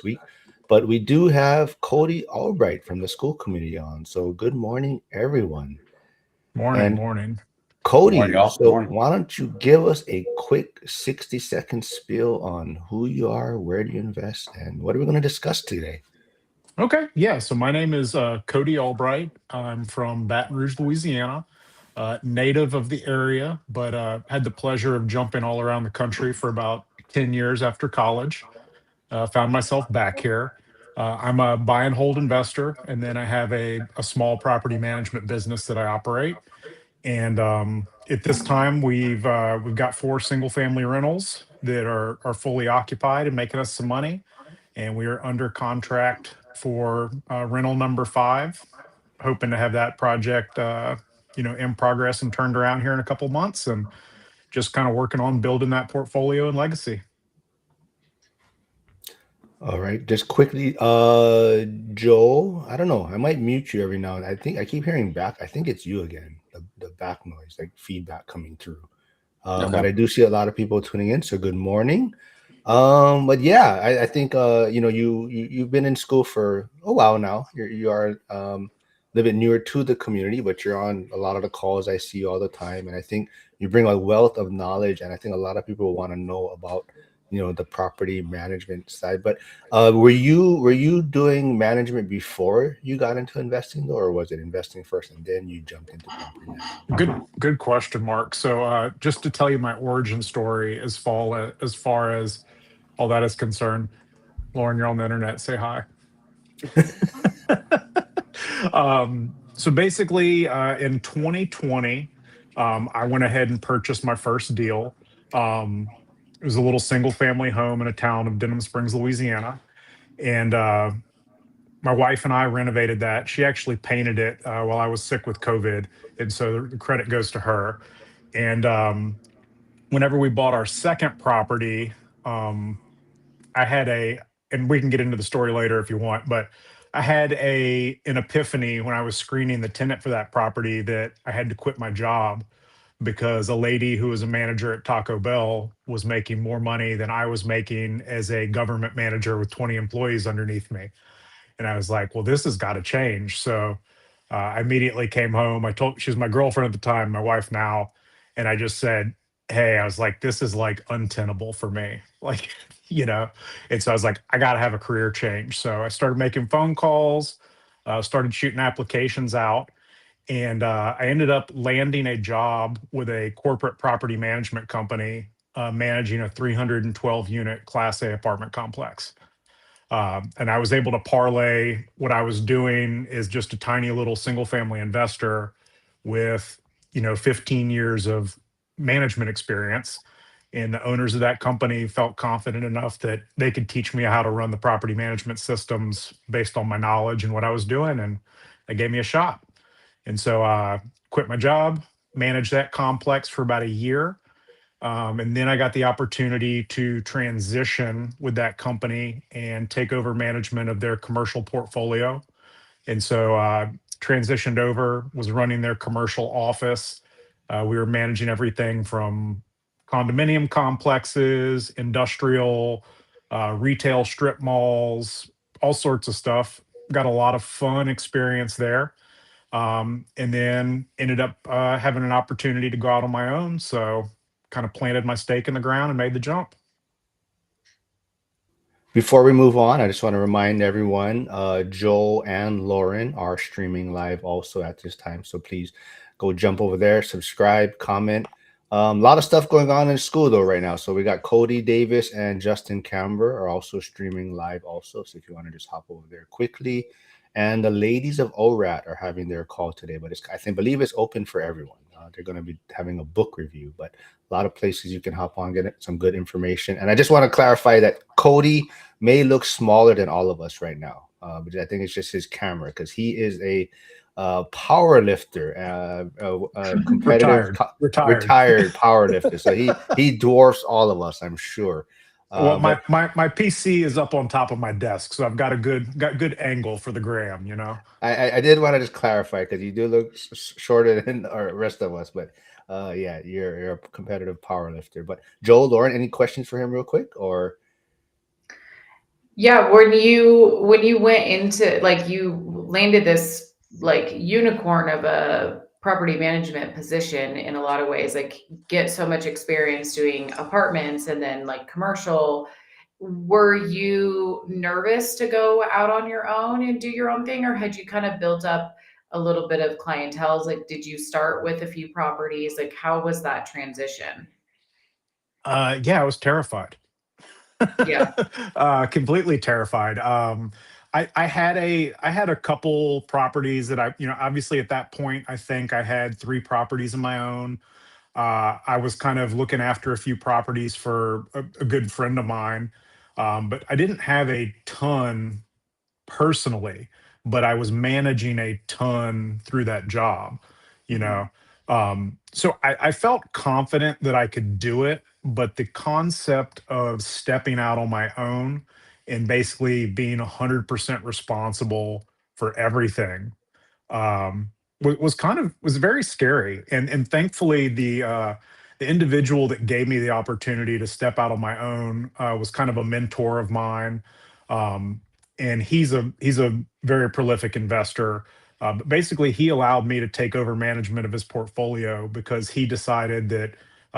this week. But we do have Cody Albright from the school committee on. So good morning, everyone. Morning, And morning. Good morning, Cody, y'all. Good so morning. why don't you give us a quick 60-second spiel on who you are, where do you invest, and what are we going to discuss today? Okay, yeah. So my name is Cody Albright. I'm from Baton Rouge, Louisiana, native of the area, but had the pleasure of jumping all around the country for about 10 years after college. Found myself back here. I'm a buy and hold investor, and then I have a small property management business that I operate. And at this time, we've got four single family rentals that are fully occupied and making us some money, and we are under contract for rental number five, hoping to have that project in progress and turned around here in a couple months, and just kind of working on building that portfolio and legacy. All right, just quickly, Joel, I don't know, I might mute you every now and I think I keep hearing back. I think it's you again, the back noise, like feedback coming through. But Okay. I do see a lot of people tuning in, so good morning. But yeah, I think you've been in school for a while now. You are a little bit newer to the community, but you're on a lot of the calls. I see you all the time, and I think you bring a wealth of knowledge, and I think a lot of people want to know about the property management side. But were you doing management before you got into investing, though, or was it investing first and then you jumped into property Good question, Mark. So just to tell you my origin story as far as all that is concerned, Lauren, you're on the internet. Say hi. management? So basically, in 2020, I went ahead and purchased my first deal. It was a little single family home in a town of Denham Springs, Louisiana. And my wife and I renovated that. She actually painted it while I was sick with COVID. And so the credit goes to her. And whenever we bought our second property, um, I had and we can get into the story later if you want, but I had an epiphany when I was screening the tenant for that property that I had to quit my job because a lady who was a manager at Taco Bell was making more money than I was making as a government manager with 20 employees underneath me. And I was like, well, this has got to change. So I immediately came home. She was my girlfriend at the time, my wife now. And I just said, hey, I was like, this is like untenable for me. Like, you know, and so I was like, I got to have a career change. So I started making phone calls, started shooting applications out. And I ended up landing a job with a corporate property management company managing a 312 unit Class A apartment complex. And I was able to parlay what I was doing is just a tiny little single family investor with 15 years of management experience. And the owners of that company felt confident enough that they could teach me how to run the property management systems based on my knowledge and what I was doing. And they gave me a shot. And so I quit my job, managed that complex for about a year, and then I got the opportunity to transition with that company and take over management of their commercial portfolio. And so transitioned over, was running their commercial office. We were managing everything from condominium complexes, industrial, retail strip malls, all sorts of stuff. Got a lot of fun experience there. And then ended up having an opportunity to go out on my own. So kind of planted my stake in the ground and made the jump. Before we move on, I just want to remind everyone, Joel and Lauren are streaming live also at this time. So please go jump over there, subscribe, comment. A lot of stuff going on in school though right now. So we got Cody Davis and Justin Camber are also streaming live also. So if you want to just hop over there quickly. And the ladies of ORAT are having their call today, but believe it's open for everyone. They're going to be having a book review, but a lot of places you can hop on, get some good information. And I just want to clarify that Cody may look smaller than all of us right now, but I think it's just his camera because he is a power lifter, competitive, Retired. retired power lifter. So he dwarfs all of us, I'm sure. Well, my, But my my PC is up on top of my desk, so I've got good angle for the gram, you know. I did want to just clarify because you do look shorter than the rest of us, but yeah, you're a competitive power lifter. But Joel, Lauren, any questions for him real quick or? Yeah, when you went into like you landed this like unicorn of a property management position in a lot of ways, like get so much experience doing apartments and then like commercial. Were you nervous to go out on your own and do your own thing, or had you kind of built up a little bit of clientele? Like, did you start with a few properties? Like, how was that transition? Yeah, I was terrified. Yeah. Completely terrified. I had a couple properties that obviously at that point I think I had three properties of my own. I was kind of looking after a few properties for a good friend of mine, but I didn't have a ton personally, but I was managing a ton through that job, you know. Mhm. So I felt confident that I could do it, but the concept of stepping out on my own and basically being 100% responsible for everything was kind of was very scary. And thankfully the individual that gave me the opportunity to step out on my own was kind of a mentor of mine. Um, and he's a very prolific investor. But basically, he allowed me to take over management of his portfolio because he decided that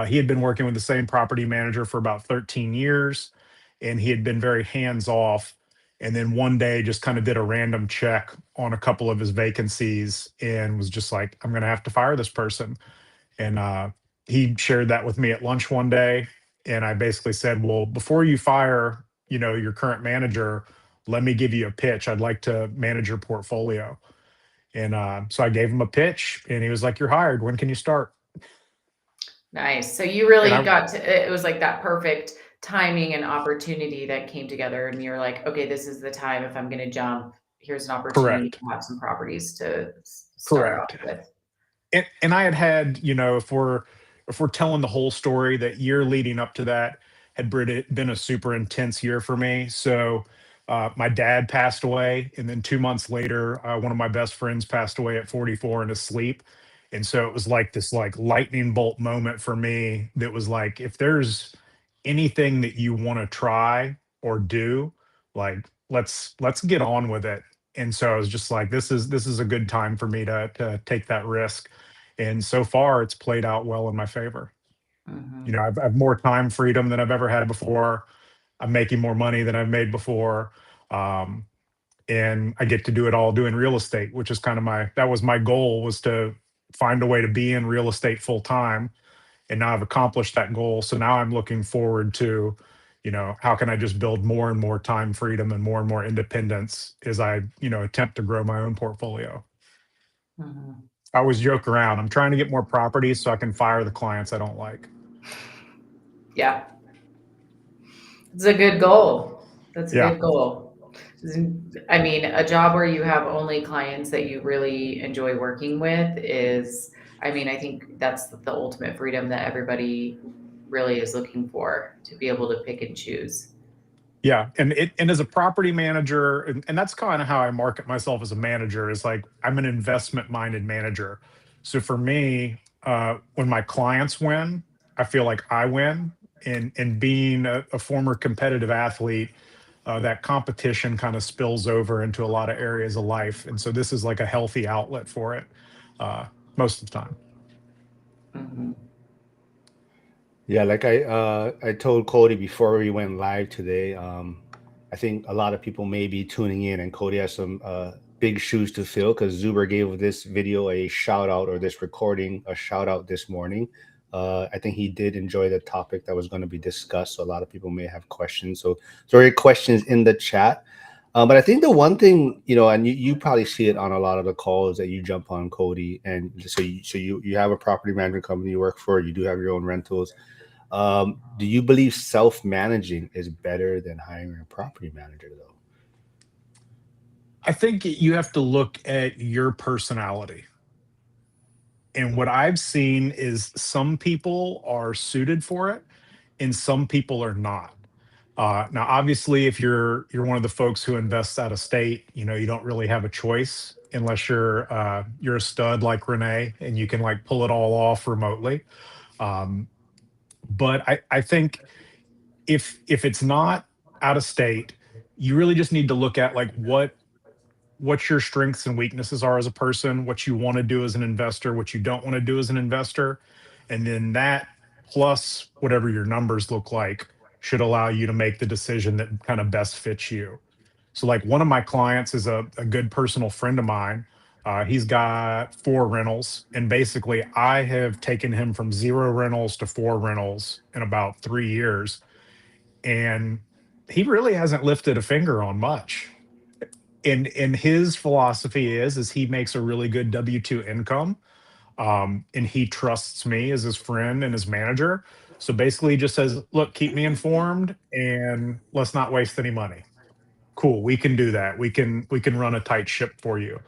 he had been working with the same property manager for about 13 years, and he had been very hands off. And then one day, just kind of did a random check on a couple of his vacancies and was just like, "I'm going to have to fire this person." And he shared that with me at lunch one day, and I basically said, "Well, before you fire, your current manager, let me give you a pitch. I'd like to manage your portfolio." And so I gave him a pitch, and he was like, "You're hired. When can you start?" Nice. So you And really I got to it was like that perfect timing and opportunity that came together and you're like, "Okay, this is the time if I'm gonna jump. Here's an opportunity correct, to have some properties to start off correct. with." And I had, if we're telling the whole story, that year leading up to that had been a super intense year for me. So my dad passed away, and then 2 months later, one of my best friends passed away at 44 in his sleep. And so it was like this like lightning bolt moment for me that was like, if there's anything that you want to try or do, like let's get on with it. And so I was just like, this is a good time for me to take that risk. And so far, it's played out well in my favor. Mhm. I've more time freedom than I've ever had before. I'm making more money than I've made before. Um, and I get to do it all doing real estate, which is kind of that was my goal, was to find a way to be in real estate full time. And now I've accomplished that goal. So now I'm looking forward to, how can I just build more and more time freedom and more independence as I, attempt to grow my own portfolio. Mhm. I always joke around. I'm trying to get more properties so I can fire the clients I don't like. Yeah. It's a good goal. That's a Yeah. good goal. I mean, a job where you have only clients that you really enjoy working with is, I mean, I think that's the ultimate freedom that everybody really is looking for, to be able to pick and choose. Yeah. And as a property manager, and that's kind of how I market myself as a manager, is like I'm an investment minded manager. So for me, when my clients win, I feel like I win. And being a former competitive athlete, that competition kind of spills over into a lot of areas of life. And so this is like a healthy outlet for it, uh, most of the time. Mhm. Yeah, like I told Cody before we went live today. I think a lot of people may be tuning in, and Cody has some big shoes to fill because Zuber gave this video a shout out, or this recording a shout out this morning. I think he did enjoy the topic that was going to be discussed, so a lot of people may have questions. So throw your questions in the chat. But I think the one thing, and you probably see it on a lot of the calls that you jump on, Cody, and so you have a property management company you work for, you do have your own rentals. Do you believe self-managing is better than hiring a property manager, though? I think you have to look at your personality. And what I've seen is some people are suited for it and some people are not. Now, obviously, if you're one of the folks who invests out of state, you don't really have a choice unless you're a stud like Renee and you can like pull it all off remotely. Um, but I think if it's not out of state, you really just need to look at like what your strengths and weaknesses are as a person, what you want to do as an investor, what you don't want to do as an investor. And then that plus whatever your numbers look like should allow you to make the decision that kind of best fits you. So, like one of my clients is a good personal friend of mine. He's got four rentals, and basically, I have taken him from zero rentals to four rentals in about 3 years. And he really hasn't lifted a finger on much. And his philosophy is he makes a really good W-2 income, and he trusts me as his friend and his manager. So basically, he just says, "Look, keep me informed, and let's not waste any money." Cool, we can do that. We can run a tight ship for you.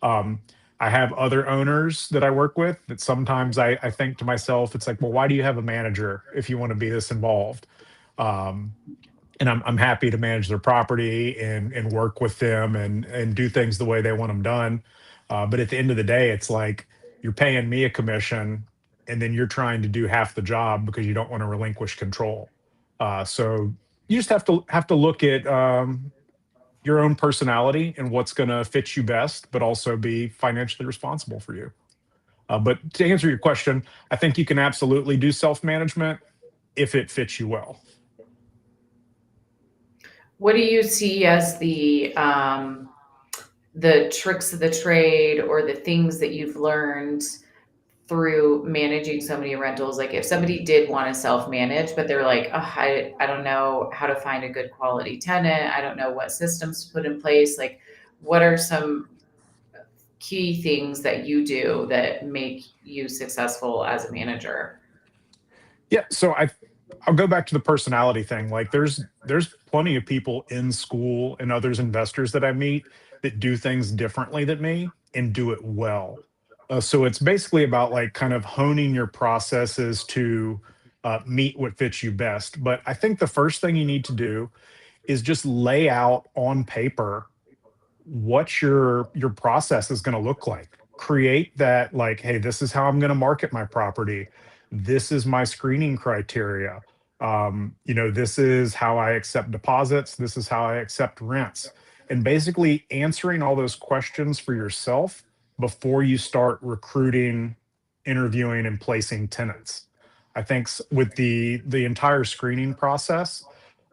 Um, I have other owners that I work with that sometimes I think to myself, it's like, well, why do you have a manager if you want to be this involved? Um, and I'm happy to manage their property and work with them and do things the way they want them done. But at the end of the day, it's like you're paying me a commission, and then you're trying to do half the job because you don't want to relinquish control. So you just have to look at your own personality and what's going to fit you best, but also be financially responsible for you. But to answer your question, I think you can absolutely do self management if it fits you well. What do you see as the tricks of the trade or the things that you've learned through managing so many rentals? Like if somebody did want to self-manage, but they're like, oh, I don't know how to find a good quality tenant. I don't know what systems to put in place. Like, what are some key things that you do that make you successful as a manager? Yeah, so I'll go back to the personality thing. Like there's plenty of people in school and others investors that I meet that do things differently than me and do it well. So it's basically about like kind of honing your processes to meet what fits you best. But I think the first thing you need to do is just lay out on paper what your process is going to look like. Create that, like, hey, this is how I'm going to market my property, this is my screening criteria, this is how I accept deposits, this is how I accept rents. And basically answering all those questions for yourself before you start recruiting, interviewing, and placing tenants. I think with the entire screening process,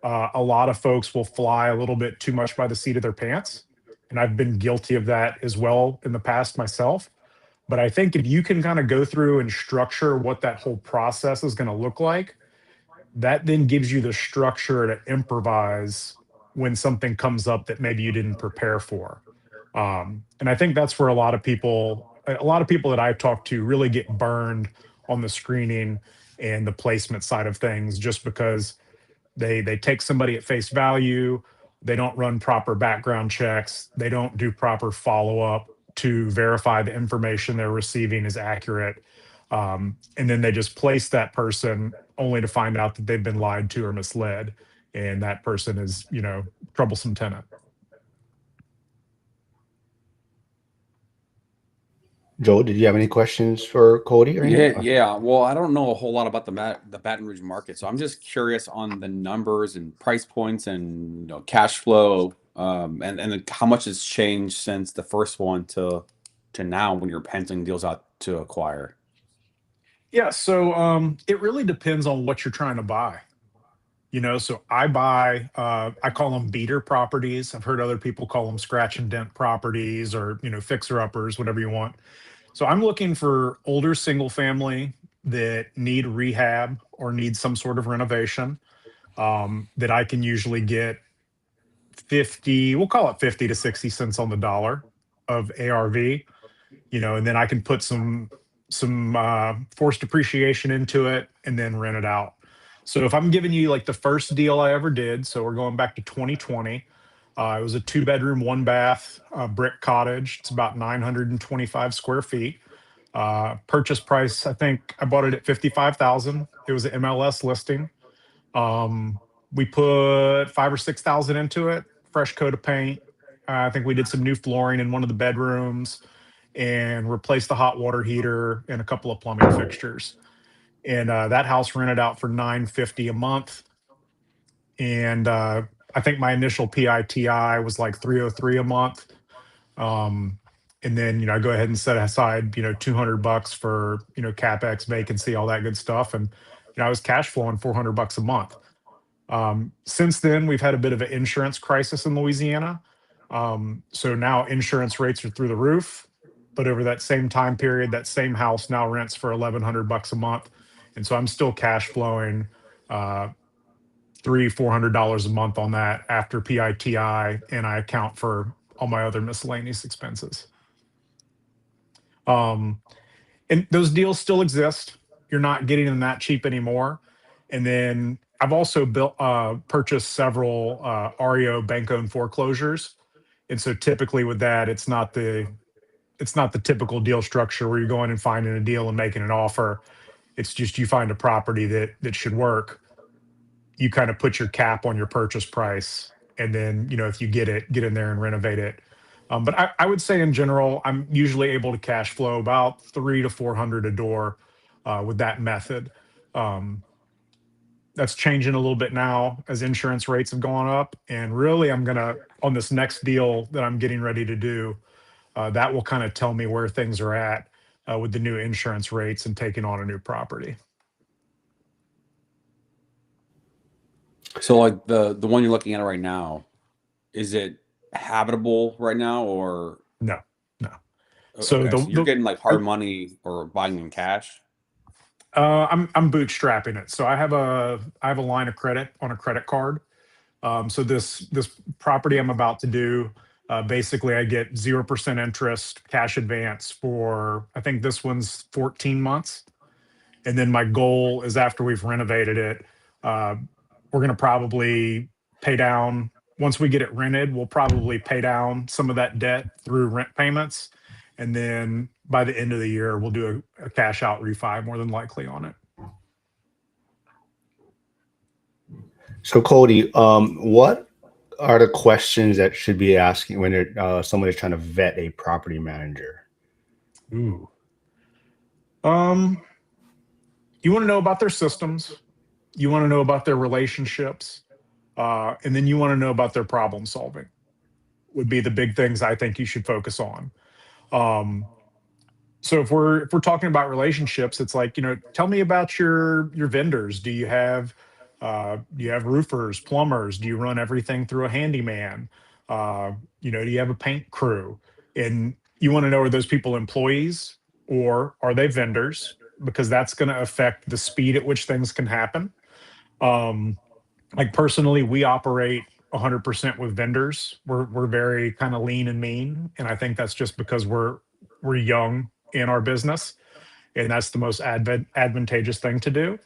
a lot of folks will fly a little bit too much by the seat of their pants, and I've been guilty of that as well in the past myself. But I think if you can kind of go through and structure what that whole process is going to look like, that then gives you the structure to improvise when something comes up that maybe you didn't prepare for. And I think that's where a lot of people that I've talked to really get burned on the screening and the placement side of things, just because they take somebody at face value. They don't run proper background checks. They don't do proper follow up to verify the information they're receiving is accurate. And then they just place that person only to find out that they've been lied to or misled, and that person is, troublesome tenant. Joe, did you have any questions for Cody or Yeah, anything? yeah. Well, I don't know a whole lot about the Baton Rouge market, so I'm just curious on the numbers and price points and cash flow, and how much has changed since the first one to now when you're penciling deals out to acquire. Yeah, so it really depends on what you're trying to buy. So I call them beater properties. I've heard other people call them scratch and dent properties, or fixer uppers, whatever you want. So I'm looking for older single family that need rehab or need some sort of renovation, that I can usually get 50, we'll call it 50 to 60 cents on the dollar of ARV, and then I can put some forced depreciation into it and then rent it out. So if I'm giving you like the first deal I ever did, so we're going back to 2020. It was a 2 bedroom, 1 bath, brick cottage. It's about 925 square feet. Purchase price, I think I bought it at 55,000. It was an MLS listing. Um, we put 5 or 6 thousand into it, fresh coat of paint. I think we did some new flooring in one of the bedrooms and replaced the hot water heater and a couple of plumbing fixtures. And that house rented out for 950 a month. And I think my initial PITI was like 303 a month. And then, I go ahead and set aside, $200 for, CapEx, vacancy, all that good stuff. And, I was cash flowing $400 a month. Since then, we've had a bit of an insurance crisis in Louisiana. So now insurance rates are through the roof. But over that same time period, that same house now rents for $1,100 a month. And so I'm still cash flowing $300-400 a month on that after PITI, and I account for all my other miscellaneous expenses. And those deals still exist. You're not getting them that cheap anymore. And then I've also purchased several REO bank-owned foreclosures. And so typically with that, it's not the typical deal structure where you're going and finding a deal and making an offer. It's just you find a property that should work. You kind of put your cap on your purchase price, and then if you get in there and renovate it. But I would say in general, I'm usually able to cash flow about 300 to 400 a door with that method. That's changing a little bit now as insurance rates have gone up. And really, I'm gonna on this next deal that I'm getting ready to do, that will kind of tell me where things are at with the new insurance rates and taking on a new property. So like the one you're looking at right now, is it habitable right now or No. So okay, so you're getting like hard money or buying in cash? I'm bootstrapping it. So I have a line of credit on a credit card. So this property I'm about to do, basically I get 0% interest cash advance for, I think this one's 14 months. And then my goal is after we've renovated it, we're going to probably pay down, once we get it rented, we'll probably pay down some of that debt through rent payments. And then by the end of the year, we'll do a cash out refi more than likely on it. So Cody, what are the questions that should be asking when someone is trying to vet a property manager? Ooh. You want to know about their systems. You want to know about their relationships. And then you want to know about their problem solving would be the big things I think you should focus on. So if we're talking about relationships, it's like, tell me about your vendors. Do you have roofers, plumbers? Do you run everything through a handyman? Do you have a paint crew? And you want to know, are those people employees or are they vendors? Because that's going to affect the speed at which things can happen. Like personally, we operate 100% with vendors. We're very kind of lean and mean, and I think that's just because we're young in our business, and that's the most advantageous thing to do.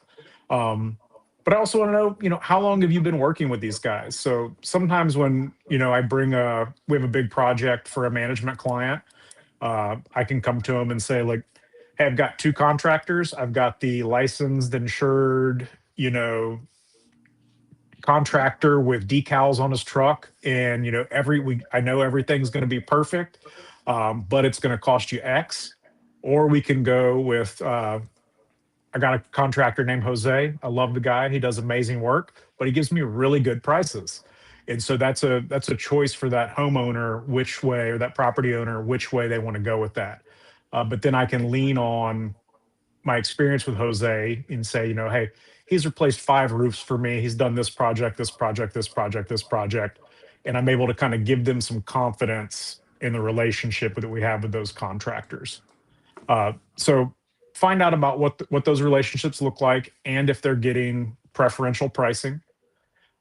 But I also want to know, how long have you been working with these guys? So sometimes when we have a big project for a management client, I can come to them and say like, hey, I've got 2 contractors. I've got the licensed, insured, contractor with decals on his truck, and I know everything's going to be perfect, but it's going to cost you X. Or we can go with I got a contractor named Jose. I love the guy. He does amazing work, but he gives me really good prices. And so that's a choice for that homeowner, which way, or that property owner, which way they want to go with that. But then I can lean on my experience with Jose and say, hey, he's replaced 5 roofs for me. He's done this project, this project, this project, this project. And I'm able to kind of give them some confidence in the relationship that we have with those contractors. So find out about what those relationships look like and if they're getting preferential pricing.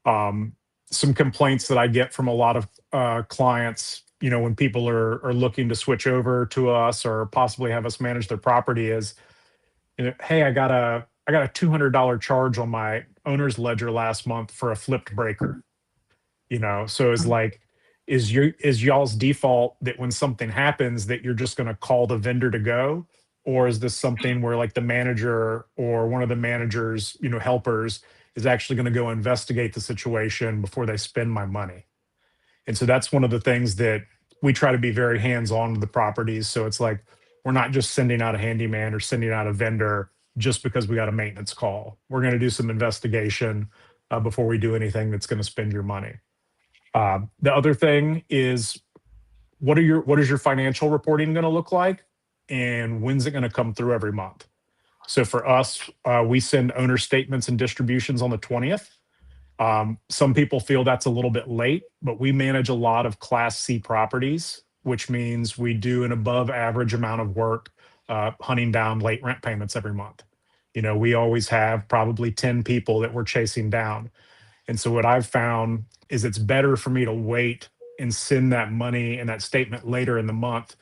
Some complaints that I get from a lot of clients, when people are looking to switch over to us or possibly have us manage their property is, hey, I got a $200 charge on my owner's ledger last month for a flipped breaker. So it's like, is y'all's default that when something happens that you're just going to call the vendor to go, or is this something where like the manager or one of the manager's helpers is actually going to go investigate the situation before they spend my money? And so that's one of the things that we try to be very hands-on with the properties. So it's like, we're not just sending out a handyman or sending out a vendor just because we got a maintenance call. We're going to do some investigation before we do anything that's going to spend your money. The other thing is, what is your financial reporting going to look like, and when's it going to come through every month? So for us, we send owner statements and distributions on the 20th. Some people feel that's a little bit late, but we manage a lot of Class C properties, which means we do an above average amount of work hunting down late rent payments every month. We always have probably 10 people that we're chasing down. And so what I've found is it's better for me to wait and send that money and that statement later in the month,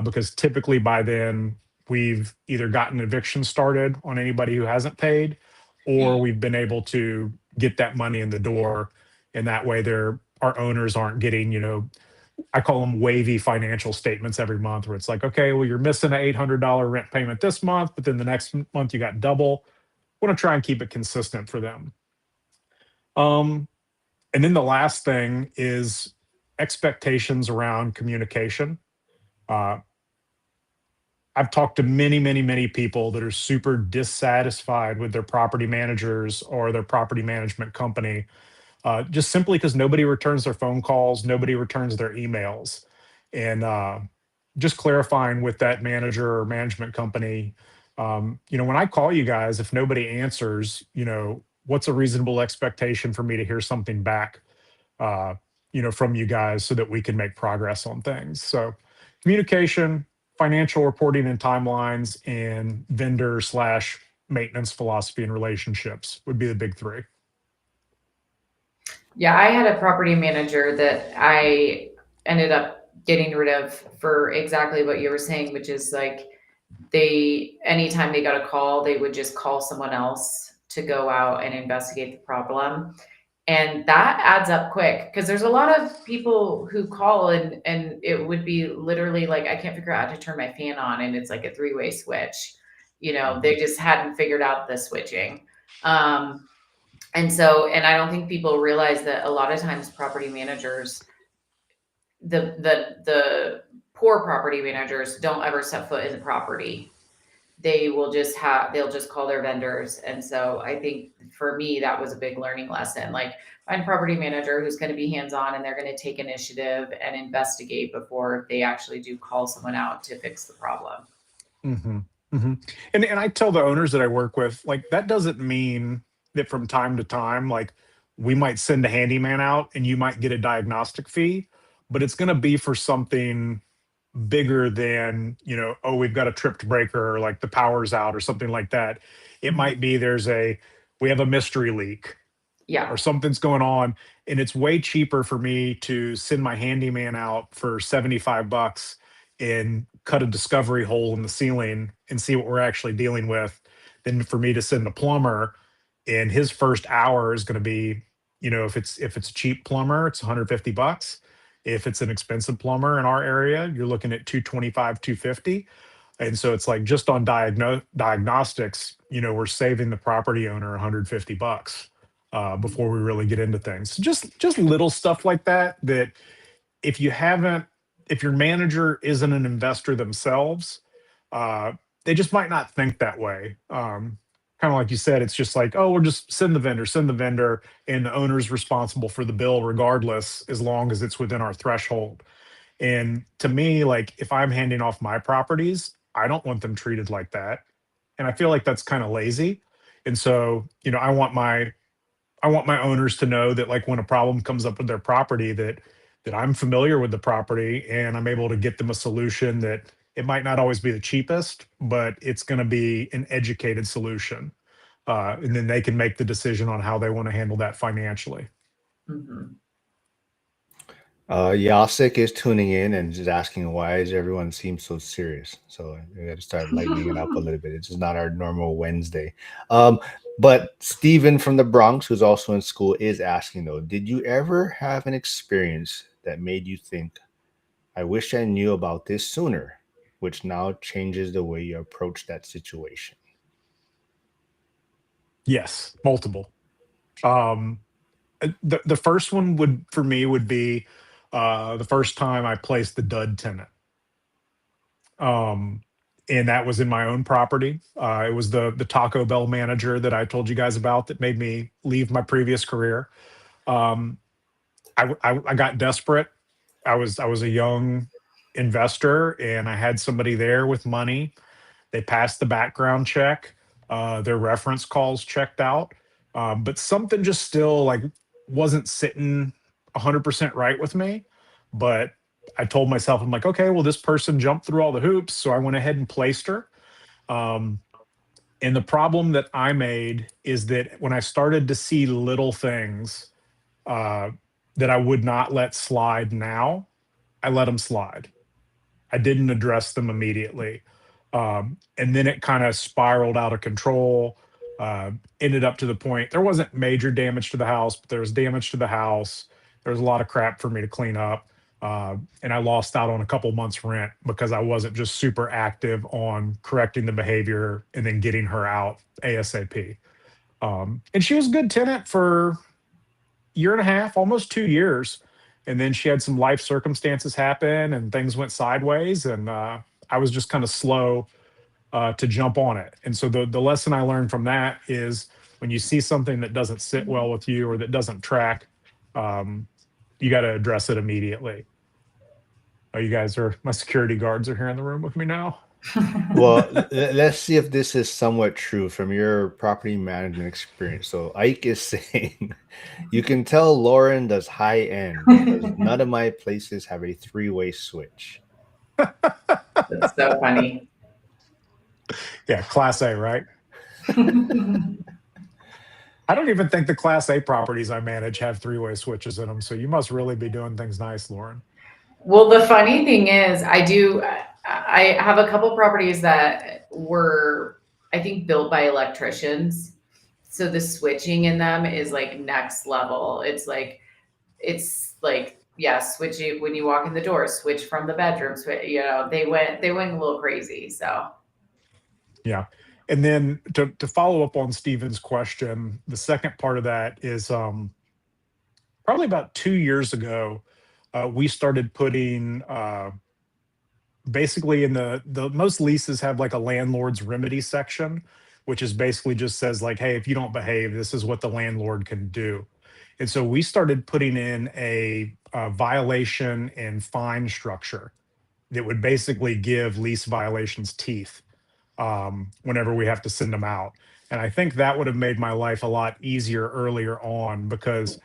because typically by then we've either gotten eviction started on anybody who hasn't paid, or we've been able to get that money in the door. And that way our owners aren't getting, I call them wavy financial statements every month, where it's like, okay, well, you're missing an $800 rent payment this month, but then the next month you got double. I want to try and keep it consistent for them. And then the last thing is expectations around communication. Uh, I've talked to many, many, many people that are super dissatisfied with their property managers or their property management company, just simply because nobody returns their phone calls, nobody returns their emails. And just clarifying with that manager or management company, when I call you guys, if nobody answers, what's a reasonable expectation for me to hear something back, from you guys, so that we can make progress on things. So communication, financial reporting and timelines, and vendor slash maintenance philosophy and relationships would be the big three. Yeah, I had a property manager that I ended up getting rid of for exactly what you were saying, which is like anytime they got a call, they would just call someone else to go out and investigate the problem. And that adds up quick, because there's a lot of people who call and it would be literally like, I can't figure out how to turn my fan on, and it's like a three-way switch. They just hadn't figured out the switching. And I don't think people realize that a lot of times property managers, the poor property managers, don't ever set foot in the property. They'll just call their vendors. And so I think for me, that was a big learning lesson. Like, find a property manager who's going to be hands-on, and they're going to take initiative and investigate before they actually do call someone out to fix the problem. Mm-hmm. Mm-hmm. And I tell the owners that I work with, like, that doesn't mean that from time to time, like, we might send a handyman out and you might get a diagnostic fee, but it's going to be for something bigger than, oh, we've got a tripped breaker, or like the power's out or something like that. It might be we have a mystery leak, Yeah. or something's going on, and it's way cheaper for me to send my handyman out for $75 and cut a discovery hole in the ceiling and see what we're actually dealing with, than for me to send a plumber, and his first hour is going to be, if it's a cheap plumber, it's $150. If it's an expensive plumber in our area, you're looking at $225, $250. And so it's like, just on diagnostics, we're saving the property owner $150 before we really get into things. Just little stuff like that. That if your manager isn't an investor themselves, they just might not think that way. Kind of like you said, it's just like, oh, we'll just send the vendor, and the owner's responsible for the bill regardless, as long as it's within our threshold. And to me, like, if I'm handing off my properties, I don't want them treated like that. And I feel like that's kind of lazy. And so, I want my owners to know that, like, when a problem comes up with their property, that I'm familiar with the property, and I'm able to get them a solution that it might not always be the cheapest, but it's going to be an educated solution. And then they can make the decision on how they want to handle that financially. Mm-hmm. Yasik is tuning in and just asking, why does everyone seem so serious? So we got to start lightening it up a little bit. It's just not our normal Wednesday. But Steven from the Bronx, who's also in school, is asking, though, did you ever have an experience that made you think, I wish I knew about this sooner, which now changes the way you approach that situation? Yes, multiple. The first one would be the first time I placed the dud tenant. And that was in my own property. It was the Taco Bell manager that I told you guys about that made me leave my previous career. I got desperate. I was a young investor, and I had somebody there with money. They passed the background check. Their reference calls checked out, but something just still like wasn't sitting 100% right with me. But I told myself, I'm like, okay, well, this person jumped through all the hoops, so I went ahead and placed her. Um, and the problem that I made is that when I started to see little things uh, that I would not let slide now, I let them slide. I didn't address them immediately. And then it kind of spiraled out of control. Uh, Ended up to the point there wasn't major damage to the house, but there was damage to the house. There was a lot of crap for me to clean up. And I lost out on a couple months' rent because I wasn't just super active on correcting the behavior and then getting her out ASAP. And she was a good tenant for year and a half, almost 2 years. And then she had some life circumstances happen and things went sideways. And I was just kind of slow to jump on it. And so the lesson I learned from that is when you see something that doesn't sit well with you or that doesn't track, um, you got to address it immediately. Oh, you guys are, my security guards are here in the room with me now. Well, let's see if this is somewhat true from your property management experience. So Ike is saying, you can tell Lauren does high end because none of my places have a three-way switch. That's so funny. Yeah, Class A, right? I don't even think the Class A properties I manage have three-way switches in them. So you must really be doing things nice, Lauren. Well, the funny thing is, I have a couple properties that were, I think, built by electricians. So the switching in them is like next level. It's like, yeah, switch it when you walk in the door, switch from the bedroom, switch, they went a little crazy. So Yeah. And then to follow up on Stephen's question, the second part of that is probably about 2 years ago, we started putting basically in the most leases have like a landlord's remedy section, which is basically just says like, hey, if you don't behave, this is what the landlord can do. And so we started putting in a violation and fine structure that would basically give lease violations teeth whenever we have to send them out. And I think that would have made my life a lot easier earlier on because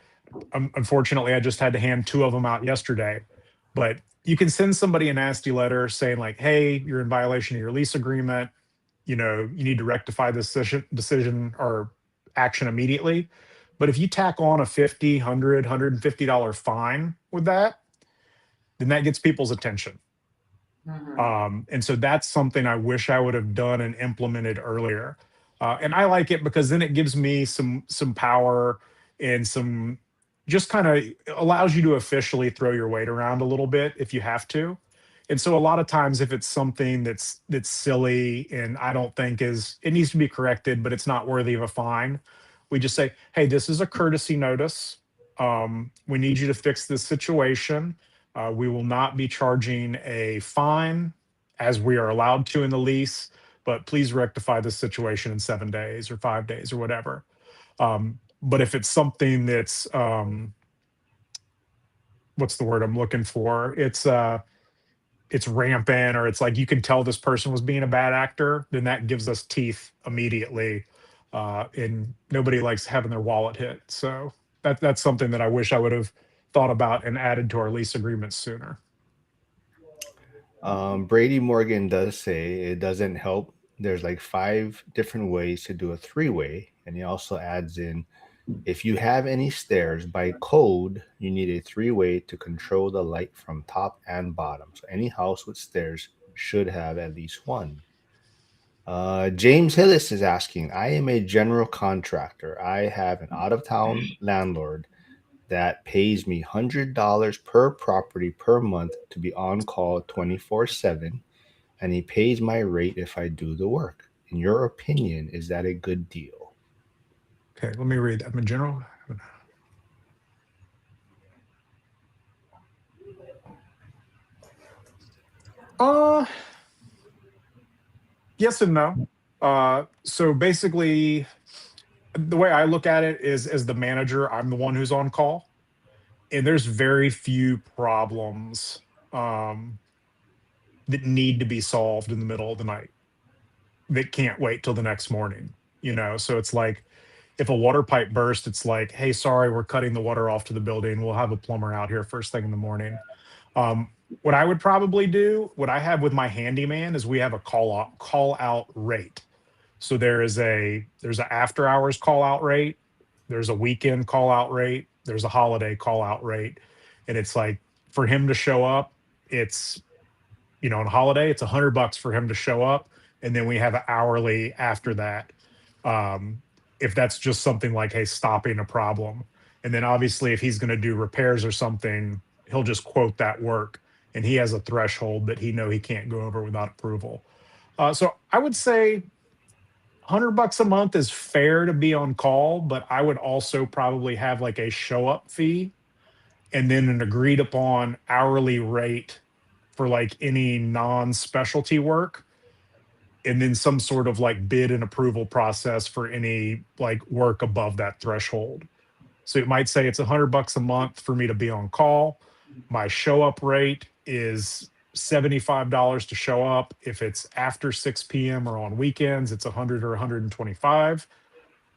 unfortunately I just had to hand two of them out yesterday. But you can send somebody a nasty letter saying like, hey, you're in violation of your lease agreement. You need to rectify this decision or action immediately. But if you tack on a $50, $100, $150 fine with that, then that gets people's attention. And so that's something I wish I would have done and implemented earlier. And I like it because then it gives me some power and some just kind of allows you to officially throw your weight around a little bit if you have to. And so a lot of times if it's something that's silly and I don't think it needs to be corrected, but it's not worthy of a fine, we just say, hey, this is a courtesy notice. We need you to fix this situation. We will not be charging a fine as we are allowed to in the lease, but please rectify this situation in 7 days or 5 days or whatever. But if it's something that's, what's the word I'm looking for? It's rampant or it's like you can tell this person was being a bad actor, then that gives us teeth immediately. And nobody likes having their wallet hit. So that's something that I wish I would have thought about and added to our lease agreements sooner. Brady Morgan does say it doesn't help. There's like 5 different ways to do a three-way, and he also adds in, if you have any stairs, by code, you need a three-way to control the light from top and bottom. So any house with stairs should have at least one. James Hillis is asking, I am a general contractor. I have an out-of-town landlord that pays me $100 per property per month to be on call 24/7, and he pays my rate if I do the work. In your opinion, is that a good deal? Okay, let me read that. I'm in general. Yes and no. So basically, the way I look at it is as the manager, I'm the one who's on call. and there's very few problems that need to be solved in the middle of the night that can't wait till the next morning. So it's like, if a water pipe burst, it's like, hey, sorry, we're cutting the water off to the building. We'll have a plumber out here first thing in the morning. Um, what I would probably do, what I have with my handyman, is we have a call out rate. So there's a after hours call out rate, there's a weekend call out rate, there's a holiday call out rate, and it's like, for him to show up, it's, on holiday, it's $100 for him to show up, and then we have an hourly after that. Um, if that's just something like, hey, stopping a problem, and then obviously if he's going to do repairs or something, he'll just quote that work, and he has a threshold that he can't go over without approval. So I would say $100 a month is fair to be on call, but I would also probably have like a show up fee and then an agreed upon hourly rate for like any non-specialty work, and then some sort of like bid and approval process for any like work above that threshold. So it might say it's $100 a month for me to be on call. My show up rate is $75 to show up. If it's after 6 p.m. or on weekends, it's 100 or 125.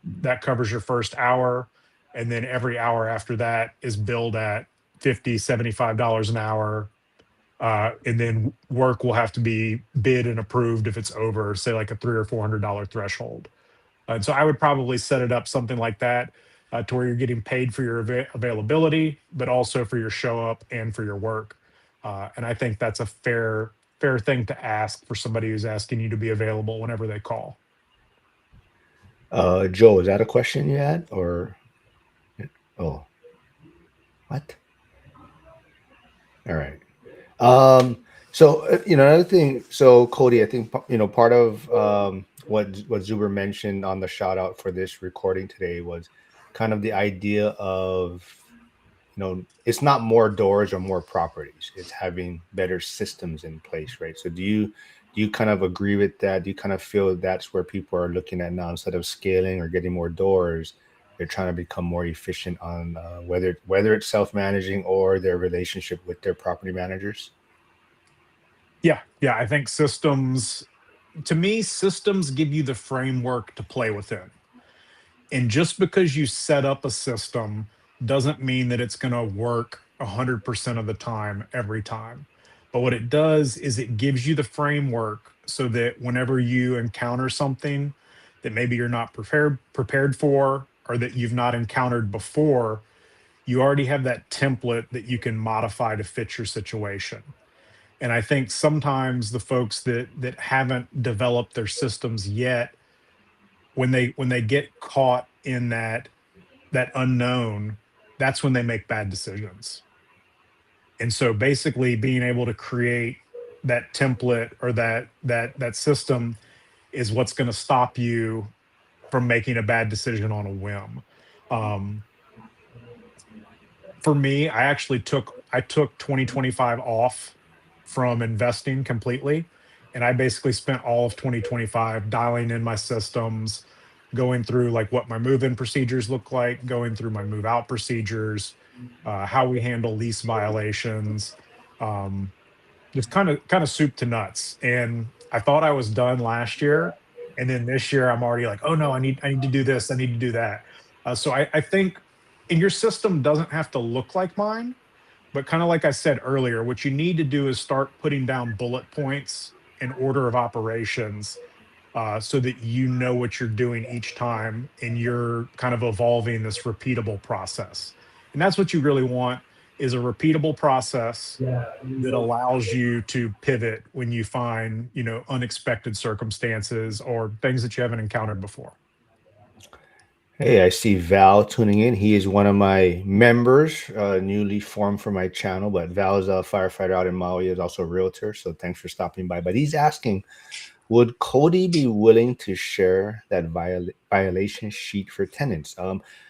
That covers your first hour. And then every hour after that is billed at $50, $75 an hour. And then work will have to be bid and approved if it's over, say, like a $300 or $400 threshold. And so I would probably set it up something like that, to where you're getting paid for your availability, but also for your show up and for your work. And I think that's a fair thing to ask for somebody who's asking you to be available whenever they call. Joe, is that a question you had, or oh, what? All right. So another thing. So Cody, I think part of what Zuber mentioned on the shout out for this recording today was kind of the idea of it's not more doors or more properties; it's having better systems in place, right? So do you kind of agree with that? Do you kind of feel that's where people are looking at now, instead of scaling or getting more doors? They're trying to become more efficient on whether it's self-managing or their relationship with their property managers. Yeah. I think to me, systems give you the framework to play within. And just because you set up a system doesn't mean that it's going to work 100% of the time, every time. But what it does is it gives you the framework so that whenever you encounter something that maybe you're not prepared for, or that you've not encountered before, you already have that template that you can modify to fit your situation. And I think sometimes the folks that haven't developed their systems yet, when they get caught in that unknown, that's when they make bad decisions. And so basically being able to create that template, or that system, is what's going to stop you from making a bad decision on a whim. Um, for me, I took 2025 off from investing completely, and I basically spent all of 2025 dialing in my systems, going through like what my move-in procedures look like, going through my move-out procedures, how we handle lease violations, um, just kind of soup to nuts. And I thought I was done last year, and then this year I'm already like, oh no, I need to do this, I need to do that. So I think, and your system doesn't have to look like mine, but kind of like I said earlier, what you need to do is start putting down bullet points in order of operations, so that you know what you're doing each time, and you're kind of evolving this repeatable process. And that's what you really want, is a repeatable process that allows you to pivot when you find, unexpected circumstances or things that you haven't encountered before. Hey, I see Val tuning in. He is one of my members, newly formed for my channel. But Val is a firefighter out in Maui, is also a realtor. So thanks for stopping by. But he's asking, would Cody be willing to share that violation sheet for tenants?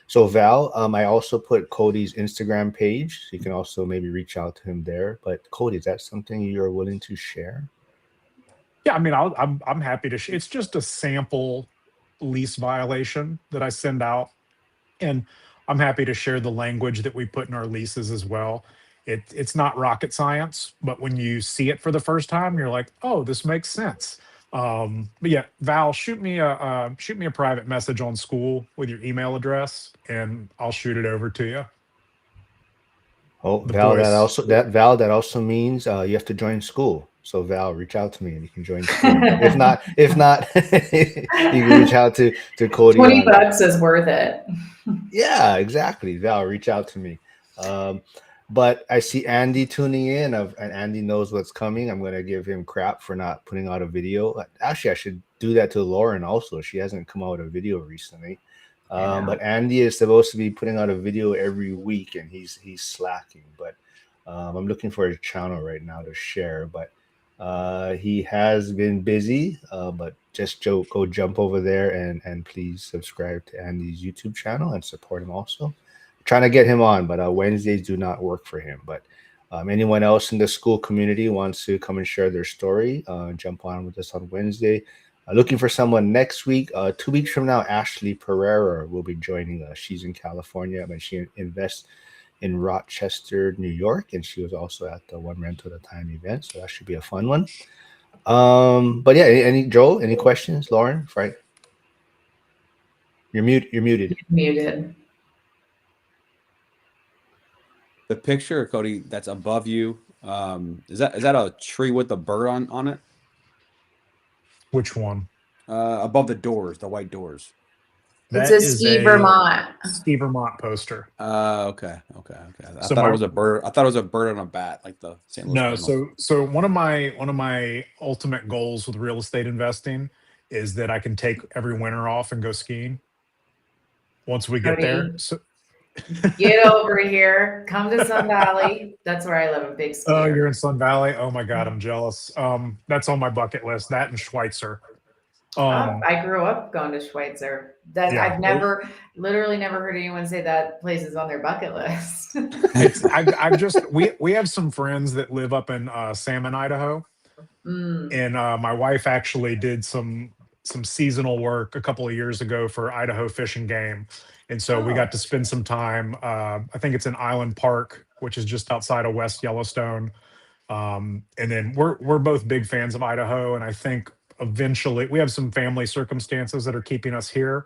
So Val, I also put Cody's Instagram page, so you can also maybe reach out to him there. But Cody, is that something you're willing to share? Yeah, I mean, I'm happy to. It's just a sample lease violation that I send out, and I'm happy to share the language that we put in our leases as well. It's not rocket science, but when you see it for the first time, you're like, oh, this makes sense. But yeah, Val, shoot me a private message on school with your email address, and I'll shoot it over to you. Oh, The Val, boys. that also means you have to join school. So Val, reach out to me and you can join school. If not, you can reach out to Cody 20 on. bucks is worth it. Yeah, exactly. Val, reach out to me. But I see Andy tuning in, and Andy knows what's coming. I'm gonna give him crap for not putting out a video. Actually, I should do that to Lauren also. She hasn't come out with a video recently. But Andy is supposed to be putting out a video every week, and he's slacking. But I'm looking for his channel right now to share. But he has been busy. But just go jump over there and please subscribe to Andy's YouTube channel and support him also. Trying to get him on, but Wednesdays do not work for him. But anyone else in the school community wants to come and share their story, jump on with us on Wednesday. Looking for someone next week. 2 weeks from now, Ashley Pereira will be joining us. She's in California, but she invests in Rochester, New York, and she was also at the One Rental at a Time event, so that should be a fun one. But yeah, any Joel, any questions? Lauren, Frank, you're muted. You're muted. The picture, Cody, that's above you, is that a tree with a bird on it? Which one? Above the doors, the white doors. It's That a is Ski Vermont. Ski Vermont poster. Okay. I So thought it was a bird. I thought it was a bird on a bat, like the St. Louis No, Cardinals. so one of my ultimate goals with real estate investing is that I can take every winter off and go skiing. Once we get there. Cody, So get over here. Come to Sun Valley. That's where I live. A big oh, skier. you're in Sun Valley. Oh my God, I'm jealous. That's on my bucket list. That and Schweitzer. I grew up going to Schweitzer. That Yeah. I've literally never heard anyone say that place is on their bucket list. I've just we have some friends that live up in Salmon, Idaho, and my wife actually did some seasonal work a couple of years ago for Idaho Fish and Game, and so we got to spend some time. I think it's in Island Park, which is just outside of West Yellowstone. And then we're both big fans of Idaho, and I think eventually we have some family circumstances that are keeping us here,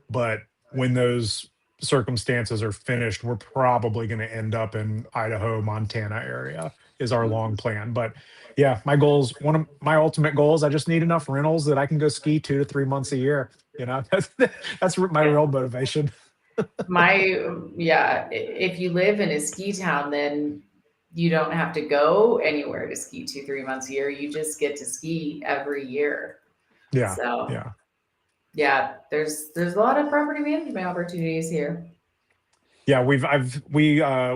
but when those circumstances are finished, we're probably going to end up in Idaho, Montana area is our long plan. But yeah, one of my ultimate goals, I just need enough rentals that I can go ski 2 to 3 months a year. You know, that's my real motivation. If you live in a ski town, then you don't have to go anywhere to ski 2-3 months a year. You just get to ski every year. Yeah. So Yeah. yeah, there's a lot of property management opportunities here. Yeah, we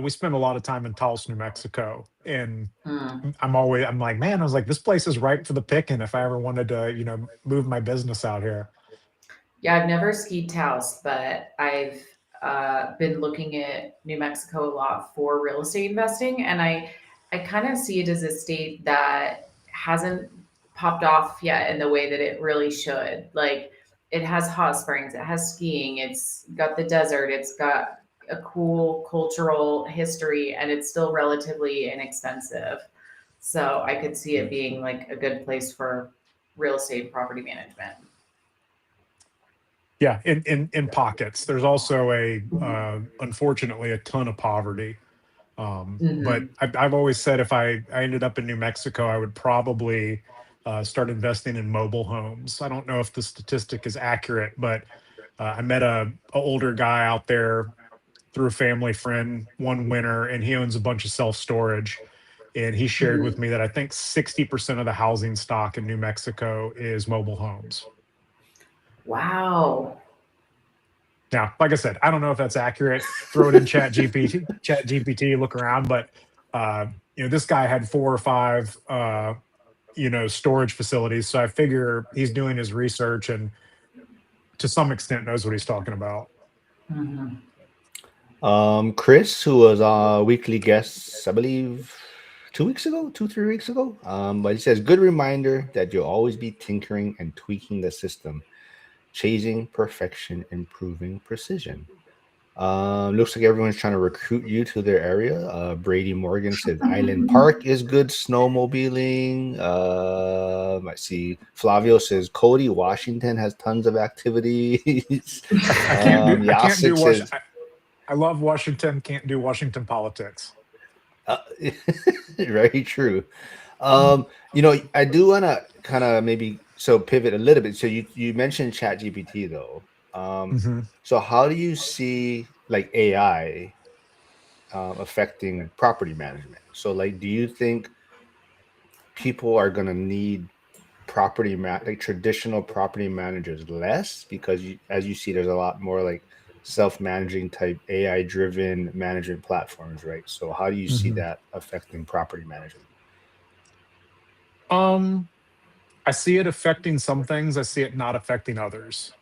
spend a lot of time in Taos, New Mexico, and I'm like, man, I was like, this place is ripe for the picking if I ever wanted to, move my business out here. Yeah, I've never skied Taos, but I've been looking at New Mexico a lot for real estate investing, and I kind of see it as a state that hasn't popped off yet in the way that it really should. Like, it has hot springs, it has skiing, it's got the desert, it's got a cool cultural history, and it's still relatively inexpensive. So I could see it being like a good place for real estate property management. Yeah, in pockets. There's also unfortunately a ton of poverty. But I've always said if I ended up in New Mexico, I would probably start investing in mobile homes. I don't know if the statistic is accurate, but I met a older guy out there through a family friend one winter, and he owns a bunch of self-storage. And he shared with me that I think 60% of the housing stock in New Mexico is mobile homes. Wow. Now, like I said, I don't know if that's accurate. Throw it in Chat GPT, look around. But this guy had 4 or 5 storage facilities. So I figure he's doing his research and to some extent knows what he's talking about. Chris, who was our weekly guest, I believe 3 weeks ago. But he says, good reminder that you'll always be tinkering and tweaking the system, chasing perfection, improving precision. Looks like everyone's trying to recruit you to their area. Brady Morgan says Island Park is good snowmobiling. I see Flavio says Cody, Washington has tons of activities. I can't do Yasik says, I love Washington, can't do Washington politics. uh, very true. I do want to kind of maybe pivot a little bit. So you mentioned Chat GPT though. Mm-hmm. So how do you see like AI affecting property management? So like, do you think people are gonna need like traditional property managers less because as you see, there's a lot more like self-managing type AI driven management platforms, right? So how do you see Mm-hmm. that affecting property management? Um, I see it affecting some things. I see it not affecting others.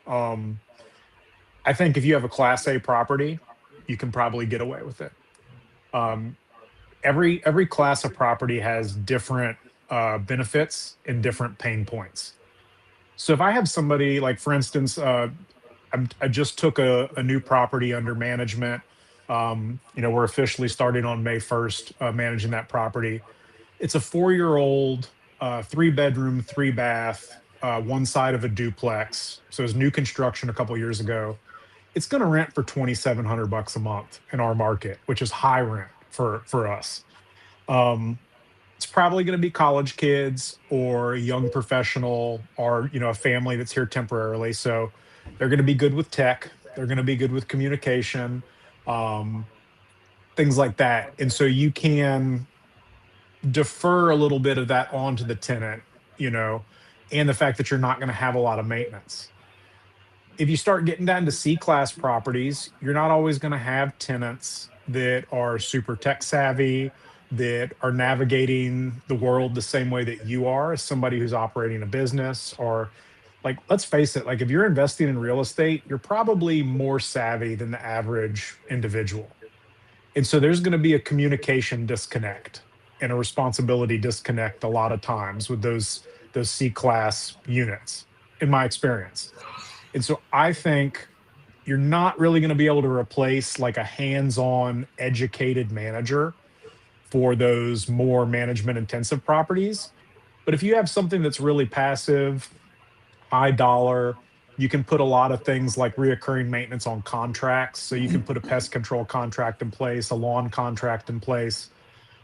I think if you have a Class A property, you can probably get away with it. Um, every class of property has different benefits and different pain points. So if I have somebody like, for instance, I just took a new property under management. We're officially starting on May 1st, managing that property. It's a 4-year-old, 3 bedroom, 3 bath, one side of a duplex. So it was new construction a couple years ago. It's going to rent for $2,700 a month in our market, which is high rent for us. Um, it's probably going to be college kids or a young professional or a family that's here temporarily. So they're going to be good with tech. They're going to be good with communication, um, things like that. And so you can defer a little bit of that onto the tenant, you know, and the fact that you're not going to have a lot of maintenance. If you start getting down to C class properties, you're not always going to have tenants that are super tech savvy, that are navigating the world the same way that you are as somebody who's operating a business. Or, like, let's face it, like if you're investing in real estate, you're probably more savvy than the average individual. And so there's going to be a communication disconnect and a responsibility disconnect a lot of times with those C class units, in my experience. And so I think you're not really going to be able to replace like a hands-on educated manager for those more management intensive properties. But if you have something that's really passive, high dollar, you can put a lot of things like reoccurring maintenance on contracts. So you can put a pest control contract in place, a lawn contract in place.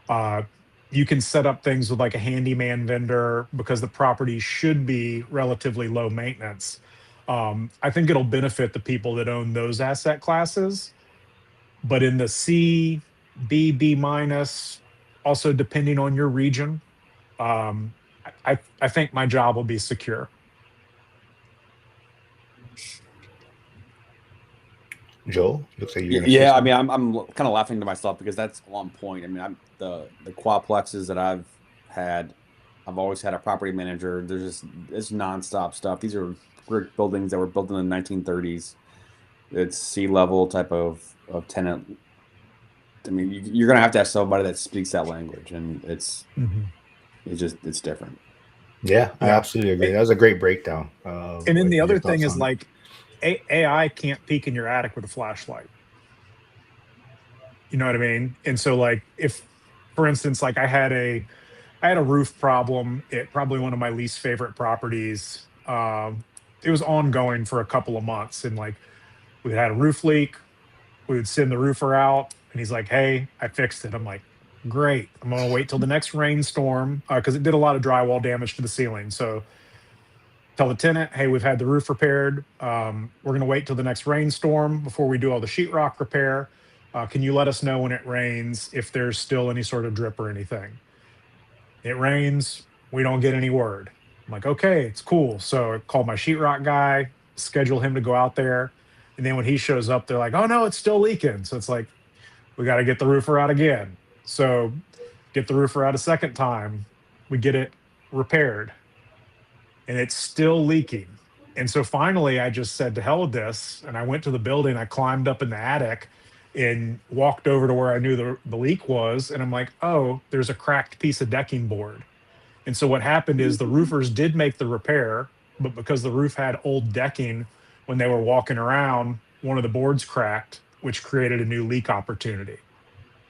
Uh, you can set up things with like a handyman vendor because the property should be relatively low maintenance. I think it'll benefit the people that own those asset classes. But in the C, B minus, also depending on your region, um, I think my job will be secure. Joe, looks like you're gonna say Yeah, I something. mean, I'm kind of laughing to myself because that's on point. I mean, I'm the quadplexes that I've had. I've always had a property manager. There's just it's nonstop stuff. These are brick buildings that were built in the 1930s. It's sea level type of tenant. I mean, you're gonna have to have somebody that speaks that language, and Mhm. it's different. Yeah, I Yeah. absolutely agree. That was a great breakdown And then with the your other thing thoughts is on it. like AI can't peek in your attic with a flashlight. You know what I mean? And so like if, for instance, like I had a roof problem at probably one of my least favorite properties. It was ongoing for a couple of months, and like we had a roof leak. We would send the roofer out, and he's like, "Hey, I fixed it." I'm like, "Great. I'm gonna wait till the next rainstorm because it did a lot of drywall damage to the ceiling." So tell the tenant, "Hey, we've had the roof repaired. We're gonna wait till the next rainstorm before we do all the sheetrock repair. Can you let us know when it rains if there's still any sort of drip or anything?" It rains, we don't get any word. I'm like, okay, it's cool. So I called my sheetrock guy, schedule him to go out there. And then when he shows up, they're like, oh no, it's still leaking. So it's like, we got to get the roofer out again. So get the roofer out a second time. We get it repaired and it's still leaking. And so finally, I just said, to hell with this. And I went to the building, I climbed up in the attic and walked over to where I knew the leak was. And I'm like, oh, there's a cracked piece of decking board. And so what happened is the roofers did make the repair, but because the roof had old decking, when they were walking around, one of the boards cracked, which created a new leak opportunity.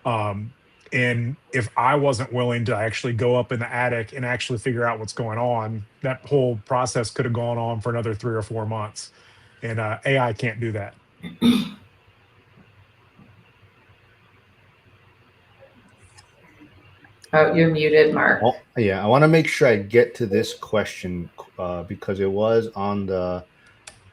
And if I wasn't willing to actually go up in the attic and actually figure out what's going on, that whole process could have gone on for another 3 or 4 months. And AI can't do that. Oh, you're muted, Mark. Oh, yeah, I want to make sure I get to this question because it was on the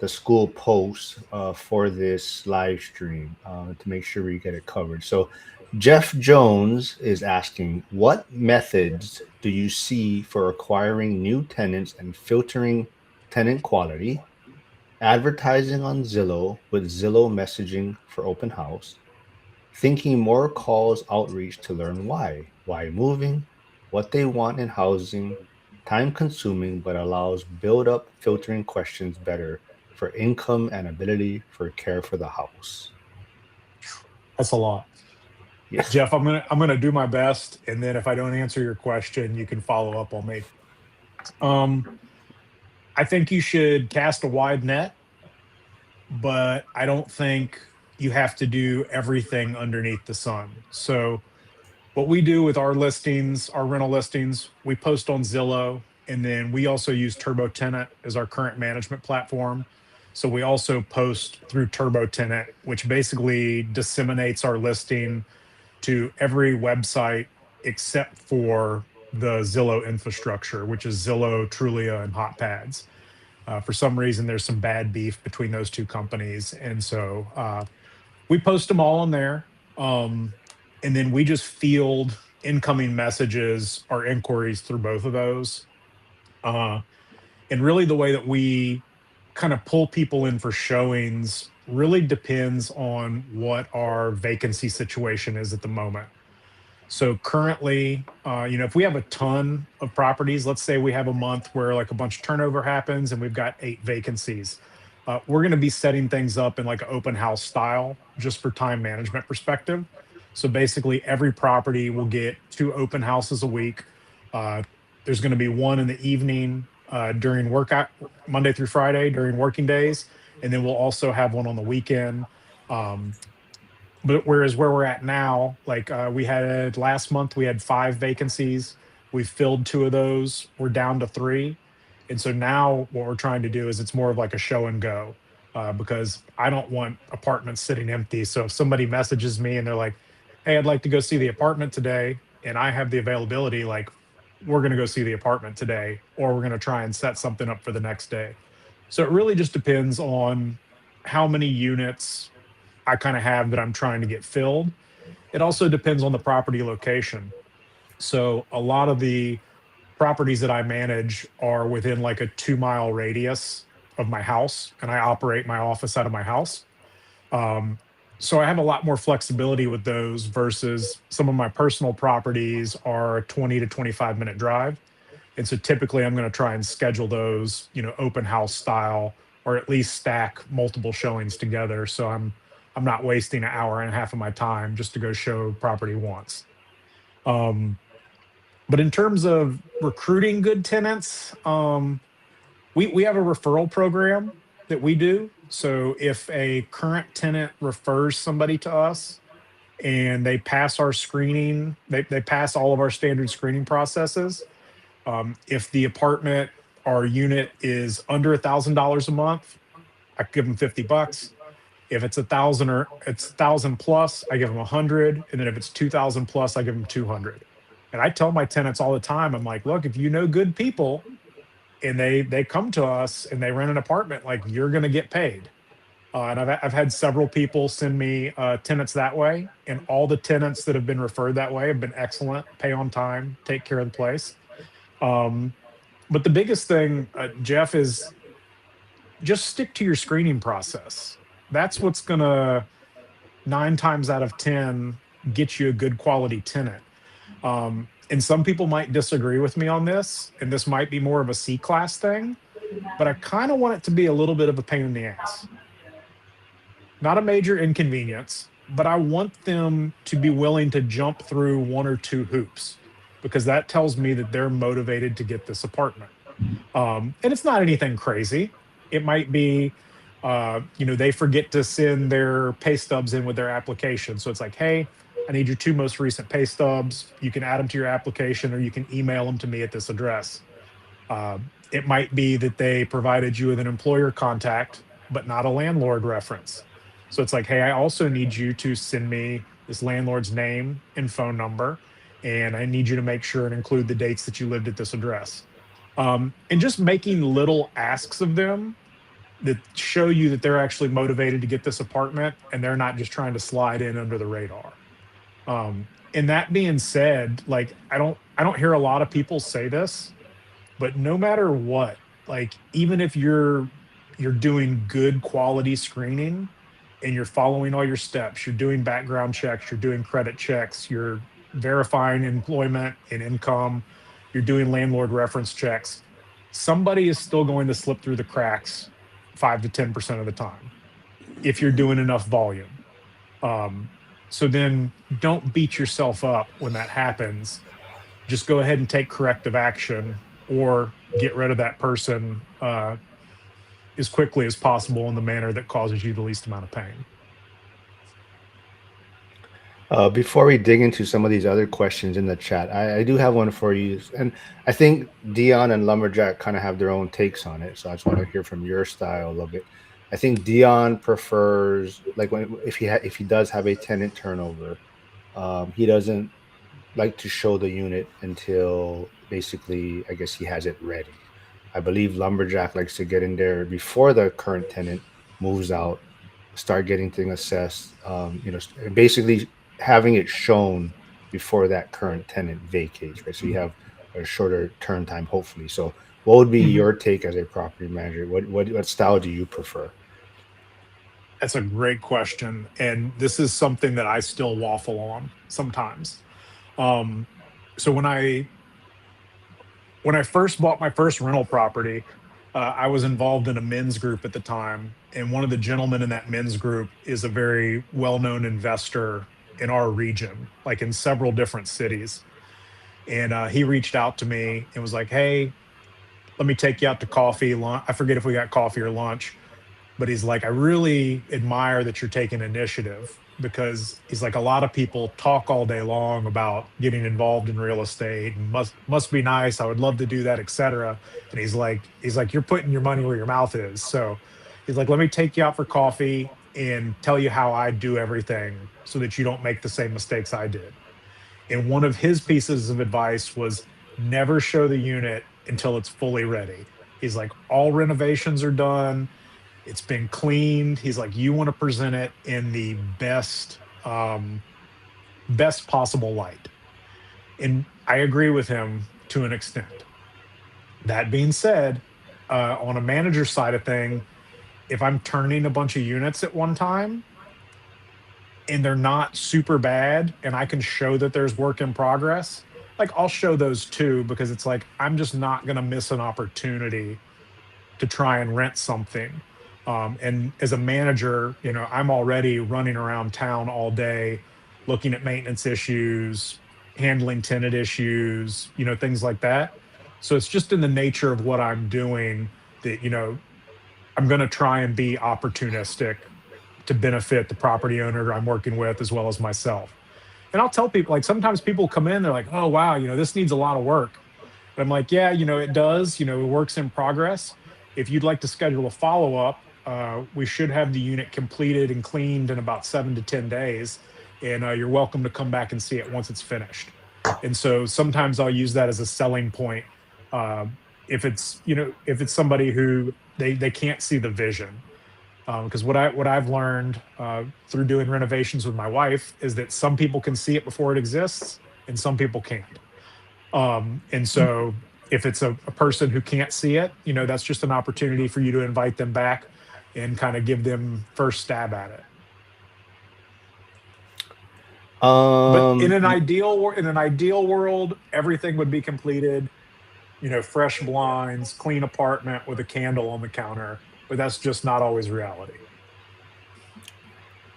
school post for this live stream to make sure we get it covered. So Jeff Jones is asking, what methods do you see for acquiring new tenants and filtering tenant quality? Advertising on Zillow with Zillow messaging for open house. Thinking more calls outreach to learn why moving, what they want in housing, time consuming but allows build up filtering questions better for income and ability for care for the house. That's a lot. Yes. Jeff, I'm gonna do my best, and then if I don't answer your question, you can follow up on me. I think you should cast a wide net, but I don't think you have to do everything underneath the sun. So what we do with our listings, our rental listings, we post on Zillow, and then we also use Turbo Tenant as our current management platform. So we also post through Turbo Tenant, which basically disseminates our listing to every website except for the Zillow infrastructure, which is Zillow, Trulia, and HotPads. For some reason, there's some bad beef between those two companies, and so we post them all on there. And then we just field incoming messages or inquiries through both of those. And really, the way that we kind of pull people in for showings really depends on what our vacancy situation is at the moment. So currently, if we have a ton of properties, let's say we have a month where like a bunch of turnover happens and we've got 8 vacancies, we're going to be setting things up in like an open house style just for time management perspective. So basically, every property will get 2 open houses a week. There's going to be one in the evening during Monday through Friday during working days, and then we'll also have one on the weekend. But whereas where we're at now, like we had last month, we had 5 vacancies. We filled 2 of those. We're down to 3. And so now what we're trying to do is it's more of like a show and go because I don't want apartments sitting empty. So if somebody messages me and they're like, hey, I'd like to go see the apartment today, and I have the availability, like we're going to go see the apartment today, or we're going to try and set something up for the next day. So it really just depends on how many units I kind of have that I'm trying to get filled. It also depends on the property location. So a lot of the properties that I manage are within like a 2-mile radius of my house, and I operate my office out of my house. So I have a lot more flexibility with those versus some of my personal properties are a 20 to 25-minute drive. And so typically I'm going to try and schedule those, open house style, or at least stack multiple showings together. So I'm not wasting an hour and a half of my time just to go show property once. But in terms of recruiting good tenants, we have a referral program that we do. So if a current tenant refers somebody to us and they pass our screening, they pass all of our standard screening processes. If the apartment or unit is under $1,000 a month, I give them $50. If it's 1,000 or it's 1,000 plus, I give them 100. And then if it's 2,000 plus, I give them 200. And I tell my tenants all the time, I'm like, look, if you know good people and they come to us and they rent an apartment, like you're going to get paid. And I've had several people send me tenants that way, and all the tenants that have been referred that way have been excellent, pay on time, take care of the place. But the biggest thing, Jeff, is just stick to your screening process. That's what's going to 9 times out of 10 get you a good quality tenant. And some people might disagree with me on this, and this might be more of a C-class thing, but I kind of want it to be a little bit of a pain in the ass. Not a major inconvenience, but I want them to be willing to jump through 1 or 2 hoops because that tells me that they're motivated to get this apartment. And it's not anything crazy. It might be They forget to send their pay stubs in with their application. So it's like, hey, I need your 2 most recent pay stubs. You can add them to your application or you can email them to me at this address. It might be that they provided you with an employer contact, but not a landlord reference. So it's like, hey, I also need you to send me this landlord's name and phone number, and I need you to make sure and include the dates that you lived at this address. And just making little asks of them that show you that they're actually motivated to get this apartment and they're not just trying to slide in under the radar. And that being said, like I don't hear a lot of people say this, but no matter what, like even if you're doing good quality screening and you're following all your steps, you're doing background checks, you're doing credit checks, you're verifying employment and income, you're doing landlord reference checks, somebody is still going to slip through the cracks 5 to 10% of the time if you're doing enough volume. um, so then don't beat yourself up when that happens. Just go ahead and take corrective action or get rid of that person as quickly as possible in the manner that causes you the least amount of pain. Before we dig into some of these other questions in the chat, I do have one for you, and I think Dion and Lumberjack kind of have their own takes on it. So I just want to hear from your style a little bit. I think Dion prefers like when if he does have a tenant turnover, he doesn't like to show the unit until basically I guess he has it ready. I believe Lumberjack likes to get in there before the current tenant moves out, start getting things assessed. Basically having it shown before that current tenant vacates, right? So you have a shorter turn time, hopefully. So, what would be Mhm. your take as a property manager? What style do you prefer? That's a great question. And this is something that I still waffle on sometimes. Um, so when I first bought my first rental property, I was involved in a men's group at the time, and one of the gentlemen in that men's group is a very well-known investor in our region, like in several different cities. And he reached out to me and was like, "Hey, let me take you out to coffee, lunch." I forget if we got coffee or lunch, but he's like, I really admire that you're taking initiative, because he's like, a lot of people talk all day long about getting involved in real estate and must be nice. I would love to do that, etc. And he's like, you're putting your money where your mouth is. So he's like, let me take you out for coffee and tell you how I do everything so that you don't make the same mistakes I did. And one of his pieces of advice was never show the unit until it's fully ready. He's like, all renovations are done, it's been cleaned. He's like, you want to present it in the best possible light. And I agree with him to an extent. That being said, on a manager side of thing, if I'm turning a bunch of units at one time and they're not super bad and I can show that there's work in progress, like I'll show those too, because it's like I'm just not going to miss an opportunity to try and rent something. And as a manager, I'm already running around town all day looking at maintenance issues, handling tenant issues, things like that. So it's just in the nature of what I'm doing that, I'm going to try and be opportunistic to benefit the property owner I'm working with as well as myself. And I'll tell people, like, sometimes people come in, they're like, oh, wow, this needs a lot of work. I'm like, yeah, it does. Work's in progress. If you'd like to schedule a follow up, we should have the unit completed and cleaned in about 7 to 10 days. And you're welcome to come back and see it once it's finished. And so sometimes I'll use that as a selling point. Uh, if it's somebody who they can't see the vision. Because what I've learned through doing renovations with my wife is that some people can see it before it exists and some people can't. And so if it's a person who can't see it, that's just an opportunity for you to invite them back and kind of give them first stab at it. But in Um, an ideal world, everything would be completed, fresh blinds, clean apartment with a candle on the counter, but that's just not always reality.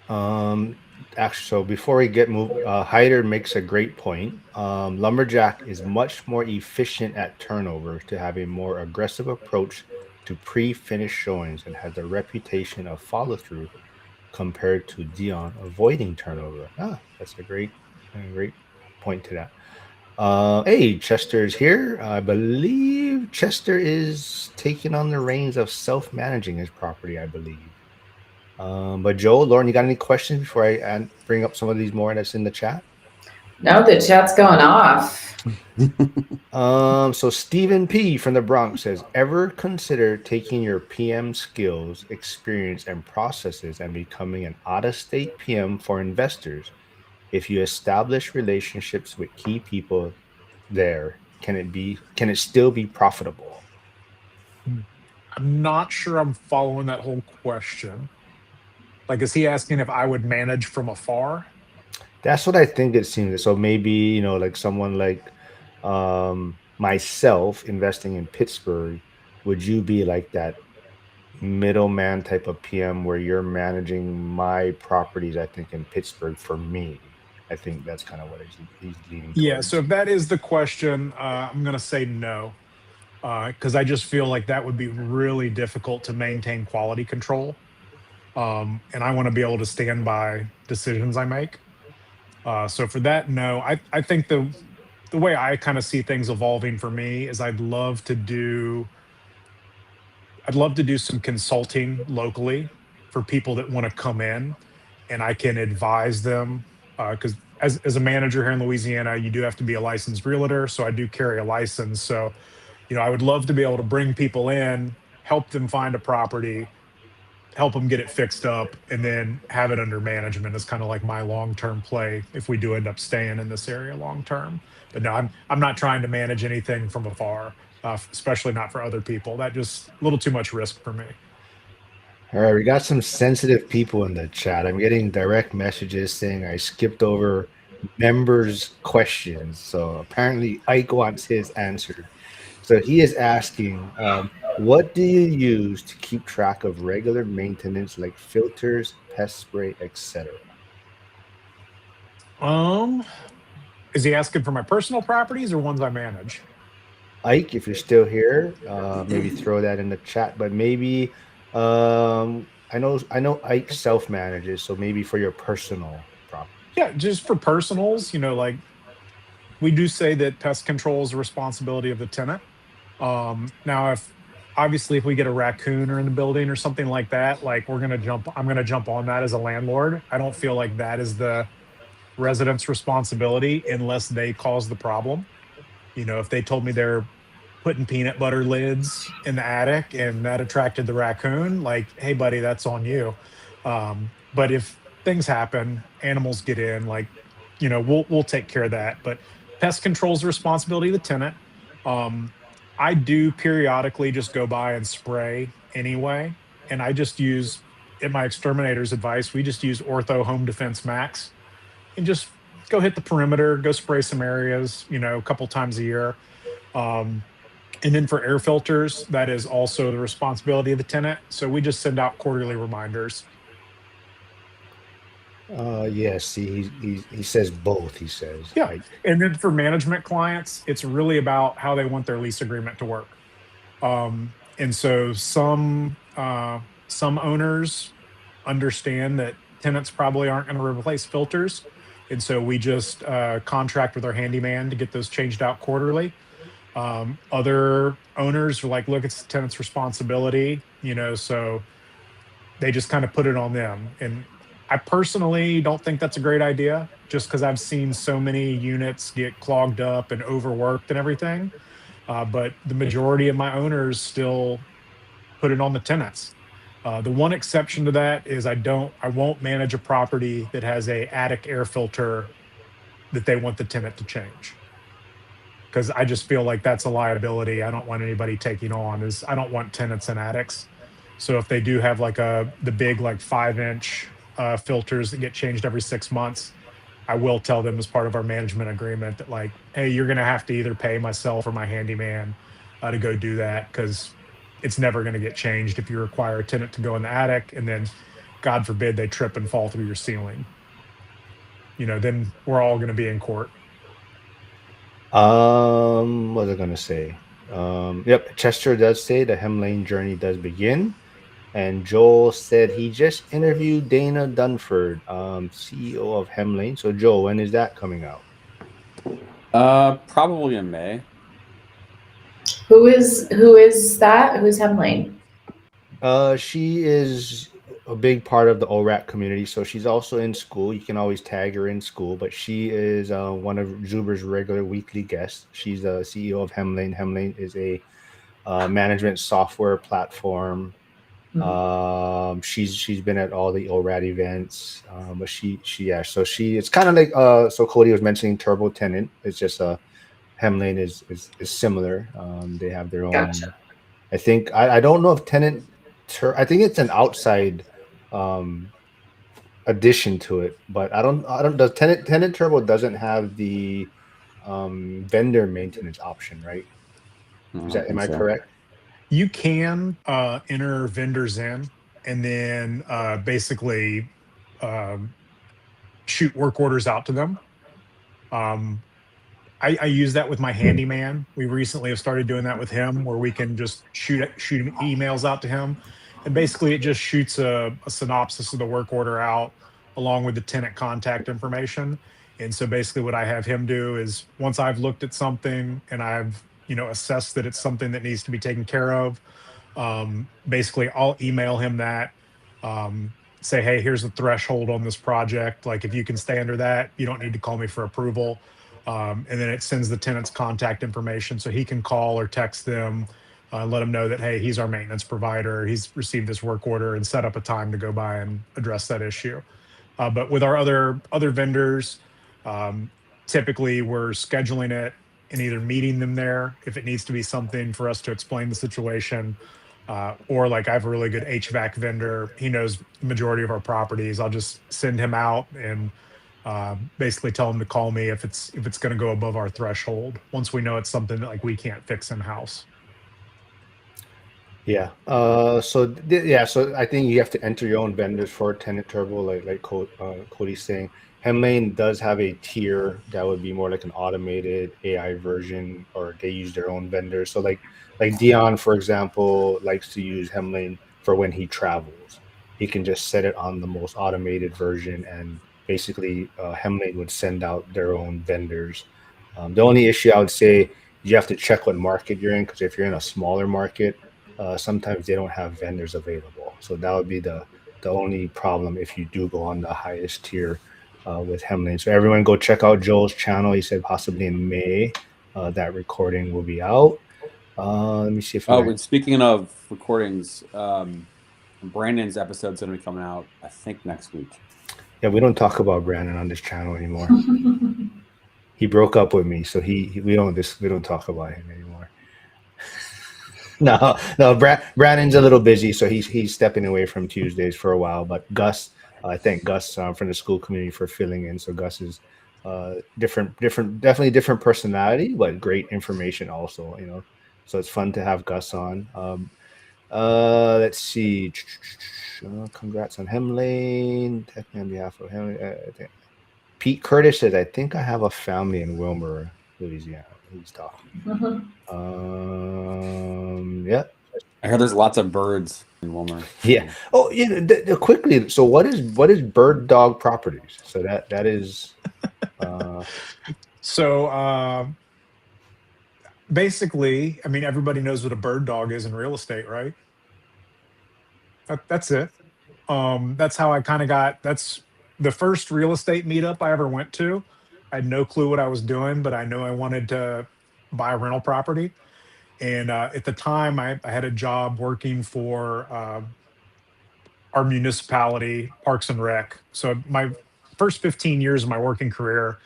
Um, Actually, so before we get moved, Hyder makes a great point. Lumberjack is much more efficient at turnover to have a more aggressive approach to pre-finished showings and has a reputation of follow-through compared to Dion avoiding turnover. Ah, that's a great point to that. Hey, Chester is here. I believe Chester is taking on the reins of self-managing his property, I believe. But Joe, Lauren, you got any questions before I bring up some of these more that's in the chat? No, the chat's going off. So Stephen P from the Bronx says, ever consider taking your PM skills, experience, and processes and becoming an out-of-state PM for investors? If you establish relationships with key people there, can it still be profitable? I'm not sure I'm following that whole question. Like, is he asking if I would manage from afar? That's what I think it seems. So maybe, like someone like myself investing in Pittsburgh, would you be like that middleman type of PM where you're managing my properties, I think, in Pittsburgh for me? I think that's kind of what he's leaning Yeah. So towards. if that is the question, I'm going to say no, because I just feel like that would be really difficult to maintain quality control. And I want to be able to stand by decisions I make. So for that, no. I think the way I kind of see things evolving for me is I'd love to do some consulting locally for people that want to come in, and I can advise them, because as a manager here in Louisiana, you do have to be a licensed realtor. So I do carry a license. So, I would love to be able to bring people in, help them find a property, help them get it fixed up, and then have it under management is kind of like my long-term play if we do end up staying in this area long term. But no, I'm not trying to manage anything from afar, especially not for other people. That just a little too much risk for me. All right, we got some sensitive people in the chat. I'm getting direct messages saying I skipped over members' questions. So apparently Ike wants his answered. So he is asking, what do you use to keep track of regular maintenance like filters, pest spray, etc.? Um, is he asking for my personal properties or ones I manage? Ike, if you're still here, maybe throw that in the chat. But maybe I know Ike self manages, so maybe for your personal properties. Yeah, just for personals, like we do say that pest control is a responsibility of the tenant. Now, if obviously if we get a raccoon or in the building or something like that, like I'm gonna jump on that as a landlord. I don't feel like that is the resident's responsibility unless they cause the problem. If they told me they're putting peanut butter lids in the attic and that attracted the raccoon, like, hey buddy, that's on you. But if things happen, animals get in, like, we'll take care of that. But pest control is the responsibility of the tenant. um, I do periodically just go by and spray anyway, and I just use, in my exterminator's advice, we just use Ortho Home Defense Max and just go hit the perimeter, go spray some areas, a couple times a year. um, and then for air filters, that is also the responsibility of the tenant. So we just send out quarterly reminders. Yes, he says both. He says, Yeah. And then for management clients, it's really about how they want their lease agreement to work. And so some owners understand that tenants probably aren't going to replace filters. And so we just contract with our handyman to get those changed out quarterly. Other owners are like, look, it's the tenant's responsibility, so they just kind of put it on them. And I personally don't think that's a great idea, just because I've seen so many units get clogged up and overworked and everything. But the majority of my owners still put it on the tenants. The one exception to that is I won't manage a property that has a attic air filter that they want the tenant to change, because I just feel like that's a liability I don't want anybody taking on. Is I don't want tenants in attics. So if they do have like the big like 5-inch filters that get changed every 6 months, I will tell them as part of our management agreement that, like, hey, you're going to have to either pay myself or my handyman to go do that, because it's never going to get changed if you require a tenant to go in the attic and then, God forbid, they trip and fall through your ceiling. Then we're all going to be in court. what was I gonna say? Yep, Chester does say the Hemlane journey does begin. And Joel said he just interviewed Dana Dunford, CEO of Hemlane. So, Joel, when is that coming out? Probably in May. Who is that? Who's Hemlane? She is a big part of the ORAC community, so she's also in school. You can always tag her in school, but she is one of Zuber's regular weekly guests. She's the CEO of Hemlane. Hemlane is a management software platform. She's been at all the ORAD events, but she it's kind of like so Cody was mentioning Turbo Tenant. It's just Hemlane is similar. They have their Gotcha. own. I think I don't know if Tenant. I think it's an outside um, addition to it, but I don't. Does Tenant Turbo doesn't have the vendor maintenance option, right? I Is don't that am think I so. correct? You can enter vendors in and then basically um, shoot work orders out to them. Um, I use that with my handyman. We recently have started doing that with him, where we can just shoot emails out to him, and basically it just shoots a synopsis of the work order out along with the tenant contact information. And so basically, what I have him do is once I've looked at something and I've assessed that it's something that needs to be taken care of, basically I'll email him that, um, say, hey, here's the threshold on this project. Like, if you can stay under that, you don't need to call me for approval. And then it sends the tenant's contact information so he can call or text them, let them know that, hey, he's our maintenance provider. He's received this work order, and set up a time to go by and address that issue. But with our other vendors, um, typically we're scheduling it and either meeting them there if it needs to be something for us to explain the situation, or like I have a really good HVAC vendor. He knows the majority of our properties. I'll just send him out and basically tell him to call me if it's going to go above our threshold. Once we know it's something that like we can't fix in house. Yeah. So I think you have to enter your own vendors for Tenant Turbo, like Cody's saying. Hemlane does have a tier that would be more like an automated AI version, or they use their own vendors. So like Dion, for example, likes to use Hemlane for when he travels. He can just set it on the most automated version, and basically Hemlane would send out their own vendors. The only issue I would say, you have to check what market you're in, because if you're in a smaller market, sometimes they don't have vendors available. So that would be the only problem if you do go on the highest tier with Hemlane. So everyone go check out Joel's channel. He said possibly in May that recording will be out. Let me see if Oh, my and speaking of recordings, Brandon's episode's gonna be coming out, I think, next week. yeah, we don't talk about Brandon on this channel anymore. He broke up with me, so we don't talk about him anymore. No, Brandon's a little busy, so he's stepping away from Tuesdays for a while. But Gus, I thank Gus from the school community for filling in. So Gus is definitely different personality, but great information also. So it's fun to have Gus on. Let's see. Congrats on Hemlane. Technically on behalf of Hemlane. Pete Curtis says, "I think I have a family in Wilmer, Louisiana." He's talking. Yeah. I heard there's lots of birds in Wilmer. Yeah. Oh, yeah. Quickly. So what is Bird Dog Properties? So that is. So basically, I mean, everybody knows what a bird dog is in real estate, right? That's it. That's how I kind of got. That's the first real estate meetup I ever went to. I had no clue what I was doing, but I knew I wanted to buy a rental property. And at the time, I had a job working for our municipality, Parks and Rec. So my first 15 years of my working career,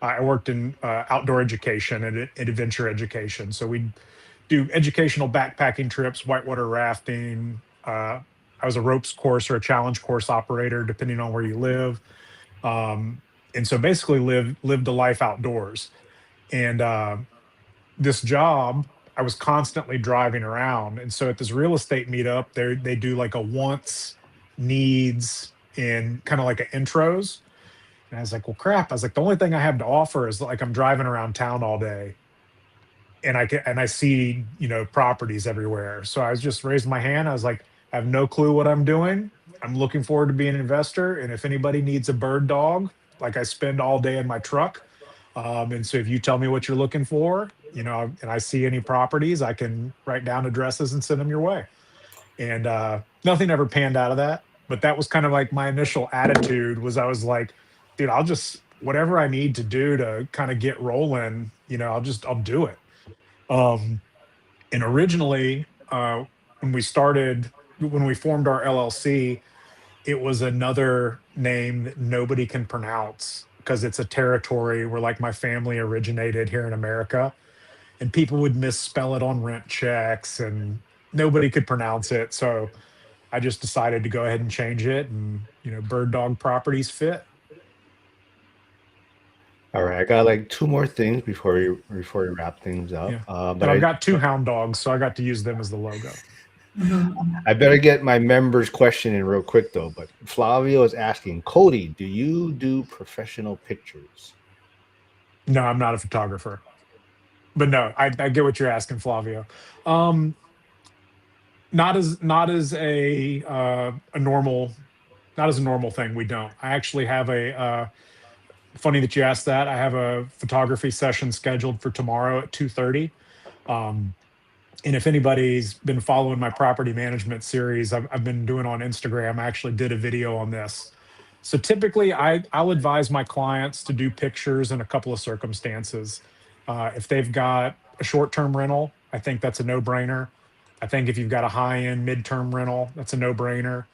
I worked in outdoor education and adventure education. So we do educational backpacking trips, whitewater rafting. I was a ropes course or a challenge course operator, depending on where you live. And so basically lived a life outdoors. And this job, I was constantly driving around. And so at this real estate meetup, they do like a wants, needs, and kind of like a intros. And I was like, well, crap. I was like, the only thing I have to offer is like I'm driving around town all day. and I see, properties everywhere. So I just raised my hand. I was like, I have no clue what I'm doing. I'm looking forward to being an investor. And if anybody needs a bird dog, like I spend all day in my truck. And so if you tell me what you're looking for, and I see any properties, I can write down addresses and send them your way. And nothing ever panned out of that. But that was kind of like my initial attitude was I was like, dude, I'll just whatever I need to do to kind of get rolling, I'll do it. Um, and originally, when we formed our LLC, it was another name that nobody can pronounce because it's a territory where like my family originated here in America, and people would misspell it on rent checks, and nobody could pronounce it. So I just decided to go ahead and change it, and Bird Dog Properties fit. All right, I got like two more things before we wrap things up. Yeah, But and I've got two hound dogs, so I got to use them as the logo. I better get my members' question in real quick though. But Flavio is asking, Cody, do you do professional pictures? No, I'm not a photographer, but no, I get what you're asking, Flavio. Um, not as a normal not as a normal thing. We don't. I actually have a funny that you asked that. I have a photography session scheduled for tomorrow at 2:30. Um, and if anybody's been following my property management series, I've been doing on Instagram. I actually did a video on this. So typically, I'll advise my clients to do pictures in a couple of circumstances. If they've got a short-term rental, I think that's a no-brainer. I think if you've got a high-end mid-term rental, that's a no-brainer.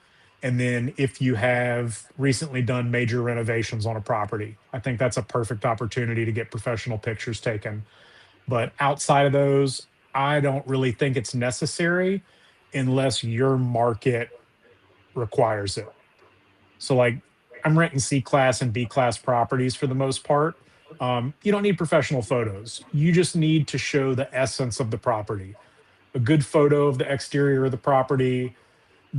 And then if you have recently done major renovations on a property, I think that's a perfect opportunity to get professional pictures taken. But outside of those, I don't really think it's necessary unless your market requires it. So, like, I'm renting C class and B class properties for the most part. You don't need professional photos. You just need to show the essence of the property. A good photo of the exterior of the property,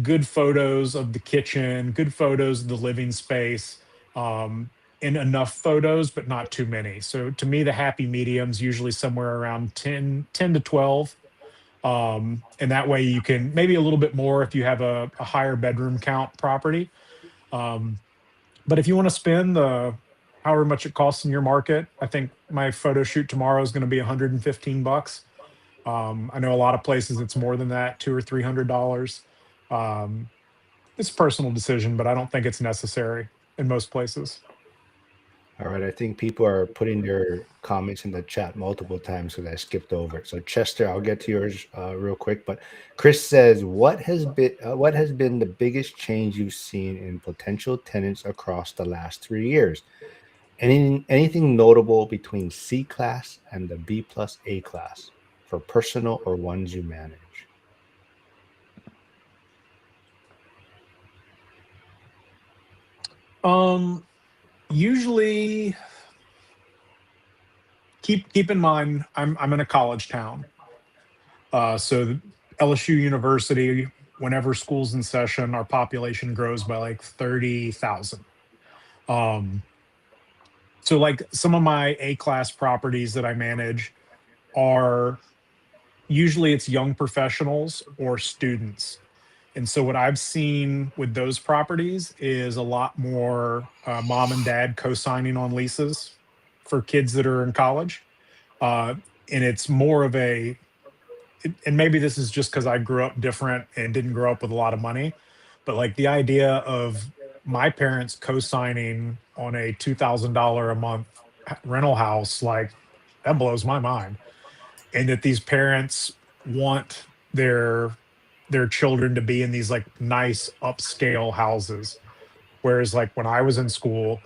good photos of the kitchen, good photos of the living space, and enough photos, but not too many. So to me, the happy medium's usually somewhere around 10 to 12. And that way you can maybe a little bit more if you have a higher bedroom count property. Um, but if you want to spend the however much it costs in your market, I think my photo shoot tomorrow is going to be 115 bucks. I know a lot of places it's more than that, two or $300. Um, it's a personal decision, but I don't think it's necessary in most places. All right, I think people are putting their comments in the chat multiple times because I skipped over it. So Chester, I'll get to yours real quick. But Chris says, what has been the biggest change you've seen in potential tenants across the last 3 years? Anything notable between C class and the B plus A class for personal or ones you manage? Usually keep in mind I'm in a college town. So LSU University, whenever school's in session, our population grows by like 30,000. Um, so like some of my A class properties that I manage are usually it's young professionals or students. And so what I've seen with those properties is a lot more mom and dad co-signing on leases for kids that are in college. Uh, and it's more of and maybe this is just because I grew up different and didn't grow up with a lot of money, but like the idea of my parents co-signing on a $2,000 a month rental house, like that blows my mind. And that these parents want their children to be in these like nice upscale houses. Whereas like when I was in school,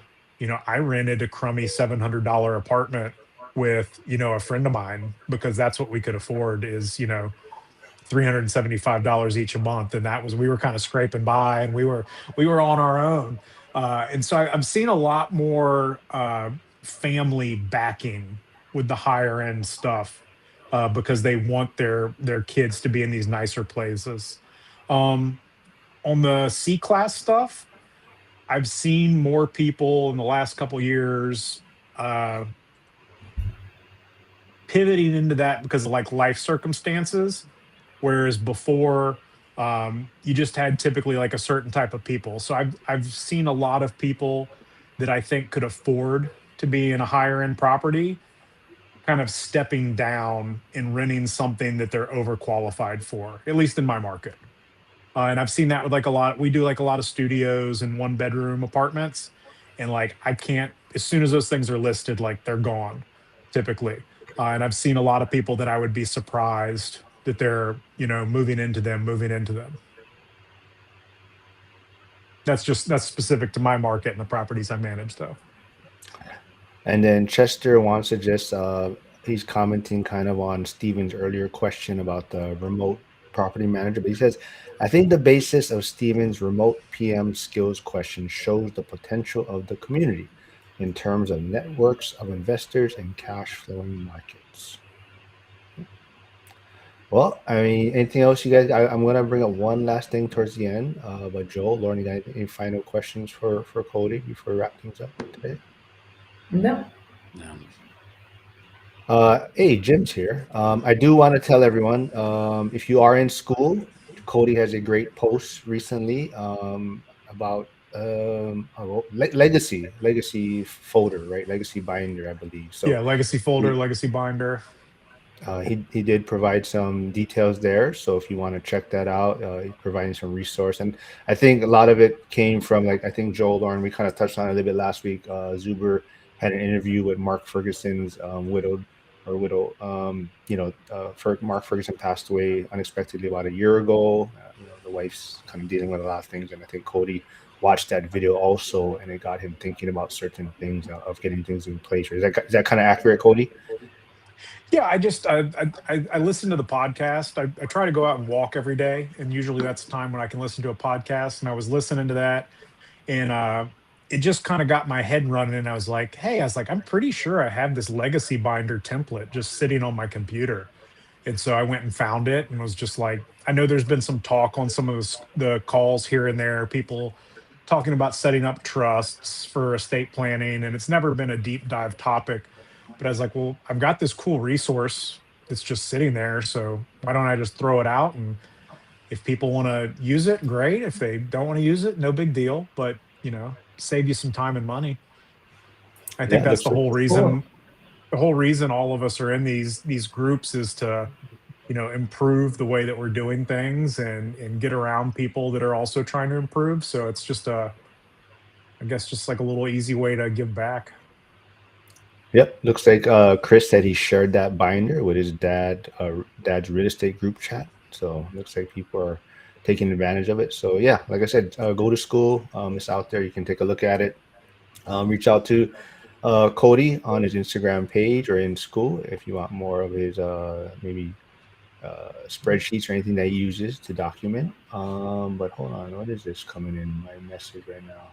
I rented a crummy $700 apartment with, a friend of mine because that's what we could afford is, $375 each a month. And that was, we were kind of scraping by and we were on our own. And so I've seen a lot more family backing with the higher end stuff because they want their kids to be in these nicer places. Um, on the C class stuff, I've seen more people in the last couple years uh, pivoting into that because of like life circumstances, whereas before you just had typically like a certain type of people. So I've seen a lot of people that I think could afford to be in a higher end property kind of stepping down and renting something that they're overqualified for, at least in my market. And I've seen that with like a lot. We do like a lot of studios and 1 bedroom apartments, and like I can't. As soon as those things are listed, like they're gone, typically. And I've seen a lot of people that I would be surprised that they're moving into them. That's specific to my market and the properties I manage, though. And then Chester wants to just he's commenting kind of on Steven's earlier question about the remote property manager. But he says, I think the basis of Steven's remote PM skills question shows the potential of the community in terms of networks of investors and cash flowing markets. Well, I mean, anything else you guys? I'm gonna bring up one last thing towards the end. But Joel, Lauren, you got any final questions for Cody before we wrap things up today? No. No. Hey, Jim's here. I do want to tell everyone, if you are in school, Cody has a great post recently about legacy folder, right? Legacy binder, I believe. So Yeah, legacy folder, he, legacy binder. he did provide some details there. So if you want to check that out, he's providing some resource. And I think a lot of it came from, like, I think Joel, Lauren, we kind of touched on it a little bit last week. Zuber had an interview with Mark Ferguson's widow. Mark Ferguson passed away unexpectedly about a year ago. The wife's kind of dealing with a lot of things. And I think Cody watched that video also, and it got him thinking about certain things of getting things in place. Is that kind of accurate, Cody? Yeah, I listen to the podcast. I try to go out and walk every day, and usually that's the time when I can listen to a podcast. And I was listening to that, and it just kind of got my head running. And I was like, I'm pretty sure I have this legacy binder template just sitting on my computer. And so I went and found it and was just like, I know there's been some talk on some of the calls here and there, people talking about setting up trusts for estate planning, and it's never been a deep dive topic. But I was like, well, I've got this cool resource that's just sitting there. So why don't I just throw it out? And if people want to use it, great. If they don't want to use it, no big deal. But, save you some time and money. I think Yeah, that's looks the whole cool. reason. The whole reason all of us are in these groups is to, improve the way that we're doing things and get around people that are also trying to improve. So it's just I guess just like a little easy way to give back. Yep, looks like Chris said he shared that binder with his dad's real estate group chat. So looks like people are taking advantage of it. So yeah, like I said, go to school. It's out there. You can take a look at it. Reach out to Cody on his Instagram page or in school if you want more of his maybe spreadsheets or anything that he uses to document. But hold on, what is this coming in my message right now?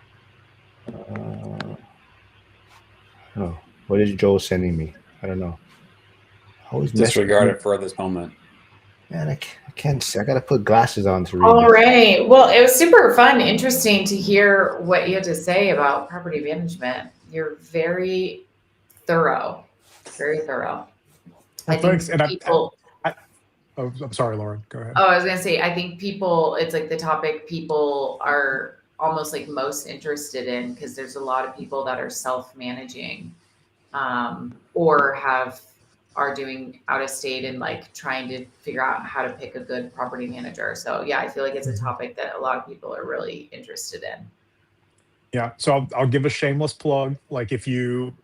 Oh, what is Joel sending me? I don't know. Always Disregard it for this moment. Man, I can't see. I gotta put glasses on to read All this. right. Well, it was super fun, interesting to hear what you had to say about property management. You're very thorough, very thorough. Well, thanks. And people. I'm sorry, Lauren. Go ahead. Oh, I was gonna say, I think people. It's like the topic people are almost like most interested in because there's a lot of people that are self-managing, or are doing out of state and like trying to figure out how to pick a good property manager. So yeah, I feel like it's a topic that a lot of people are really interested in. Yeah. So I'll give a shameless plug. Like if you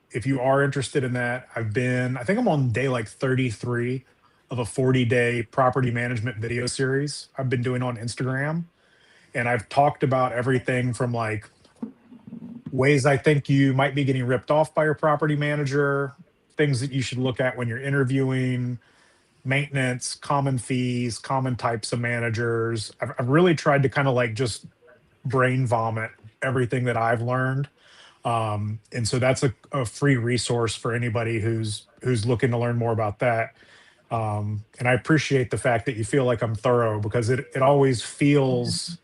are interested in that, I think I'm on day like 33 of a 40-day property management video series I've been doing on Instagram. And I've talked about everything from like ways I think you might be getting ripped off by your property manager, things that you should look at when you're interviewing, maintenance, common fees, common types of managers. I've really tried to kind of like just brain vomit everything that I've learned. And so that's a free resource for anybody who's looking to learn more about that. And I appreciate the fact that you feel like I'm thorough because it always feels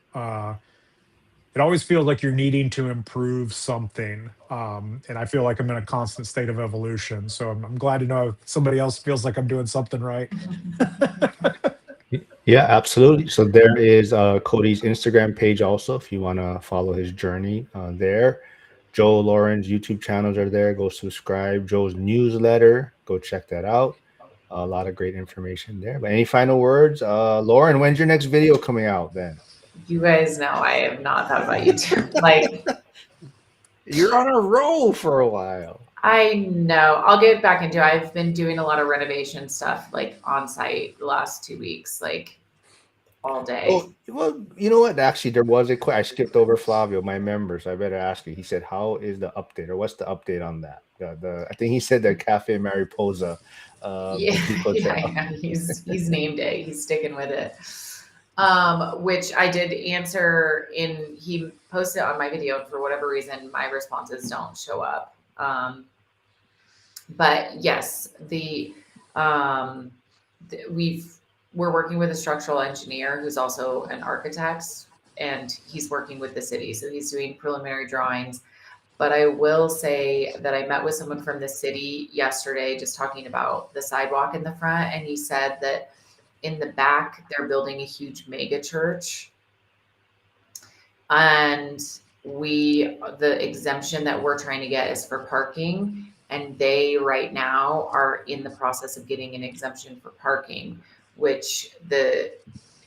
it always feels like you're needing to improve something. And I feel like I'm in a constant state of evolution. So I'm glad to know somebody else feels like I'm doing something right. Yeah, absolutely. So there is Cody's Instagram page also if you want to follow his journey there. Joe Lauren's YouTube channels are there. Go subscribe. Joe's newsletter, go check that out. A lot of great information there. But any final words? Lauren, when's your next video coming out then? You guys know I have not thought about YouTube. Like, You're on a roll for a while. I know. I'll get back into it. I've been doing a lot of renovation stuff, like on site the last 2 weeks, like all day. Oh, well, you know what? Actually, there was I skipped over Flavio, my member, so I better ask you. He said, "How is the update, or what's the update on that?" I think he said the Cafe Mariposa Yeah, boutique hotel. yeah, he's named it. He's sticking with it. Which I did answer he posted on my video, and for whatever reason, my responses don't show up. But yes, we're working with a structural engineer who's also an architect, and he's working with the city. So he's doing preliminary drawings. But I will say that I met with someone from the city yesterday, just talking about the sidewalk in the front. And he said that in the back, they're building a huge mega church. And the exemption that we're trying to get is for parking. And they right now are in the process of getting an exemption for parking, which the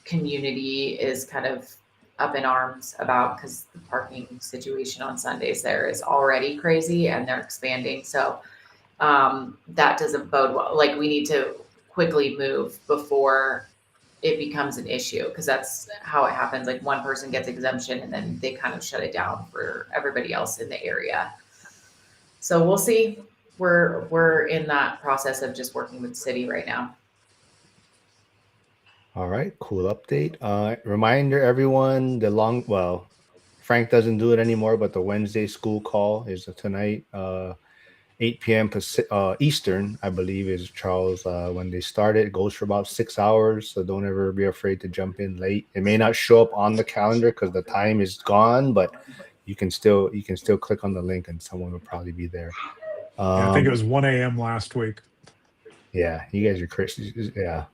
community is kind of up in arms about because the parking situation on Sundays there is already crazy and they're expanding. So that doesn't bode well. Like, we need to quickly move before it becomes an issue, because that's how it happens. Like, one person gets exemption and then they kind of shut it down for everybody else in the area. So we'll see. We're in that process of just working with the city right now. All right, cool update. Reminder, everyone, Frank doesn't do it anymore, but the Wednesday school call is tonight, 8 p.m. Eastern, I believe, is Charles. When they start it goes for about 6 hours, so don't ever be afraid to jump in late. It may not show up on the calendar because the time is gone, but you can still click on the link and someone will probably be there. Yeah, I think it was 1 a.m. last week. Yeah, you guys are crazy. Yeah.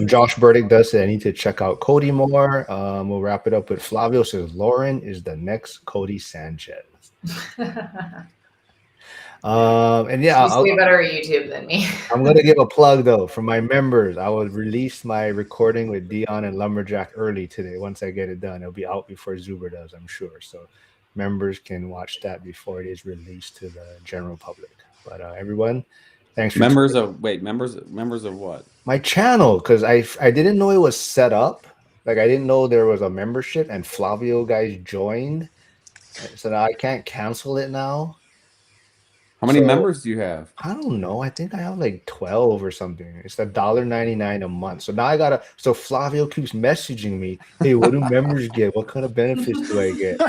Josh Burdick does say I need to check out Cody more. We'll wrap it up with Flavio says Lauren is the next Cody Sanchez. And yeah, She's way better at YouTube than me. I'm gonna give a plug though for my members. I will release my recording with Dion and Lumberjack early today. Once I get it done, it'll be out before Zuber does, I'm sure. So members can watch that before it is released to the general public. But everyone, thanks for members of what? My channel, because I didn't know it was set up. Like, I didn't know there was a membership, and Flavio guys joined, so now I can't cancel it now. How many members do you have? I don't know. I think I have like 12 or something. It's $1.99 a month. So now so Flavio keeps messaging me, hey, what do members get? What kind of benefits do I get?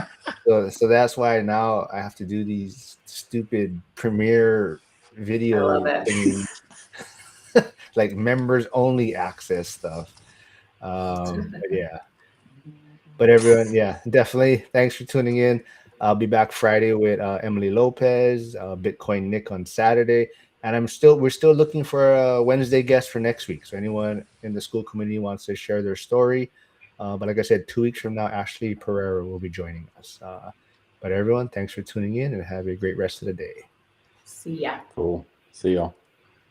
So that's why now I have to do these stupid Premiere video things. Like members only access stuff. But everyone, definitely thanks for tuning in. I'll be back Friday with Emily Lopez, Bitcoin Nick on Saturday, and we're still looking for a Wednesday guest for next week. So anyone in the school community wants to share their story, but like I said, 2 weeks from now, Ashley Pereira will be joining us. But everyone, thanks for tuning in and have a great rest of the day. See ya. Cool. See y'all.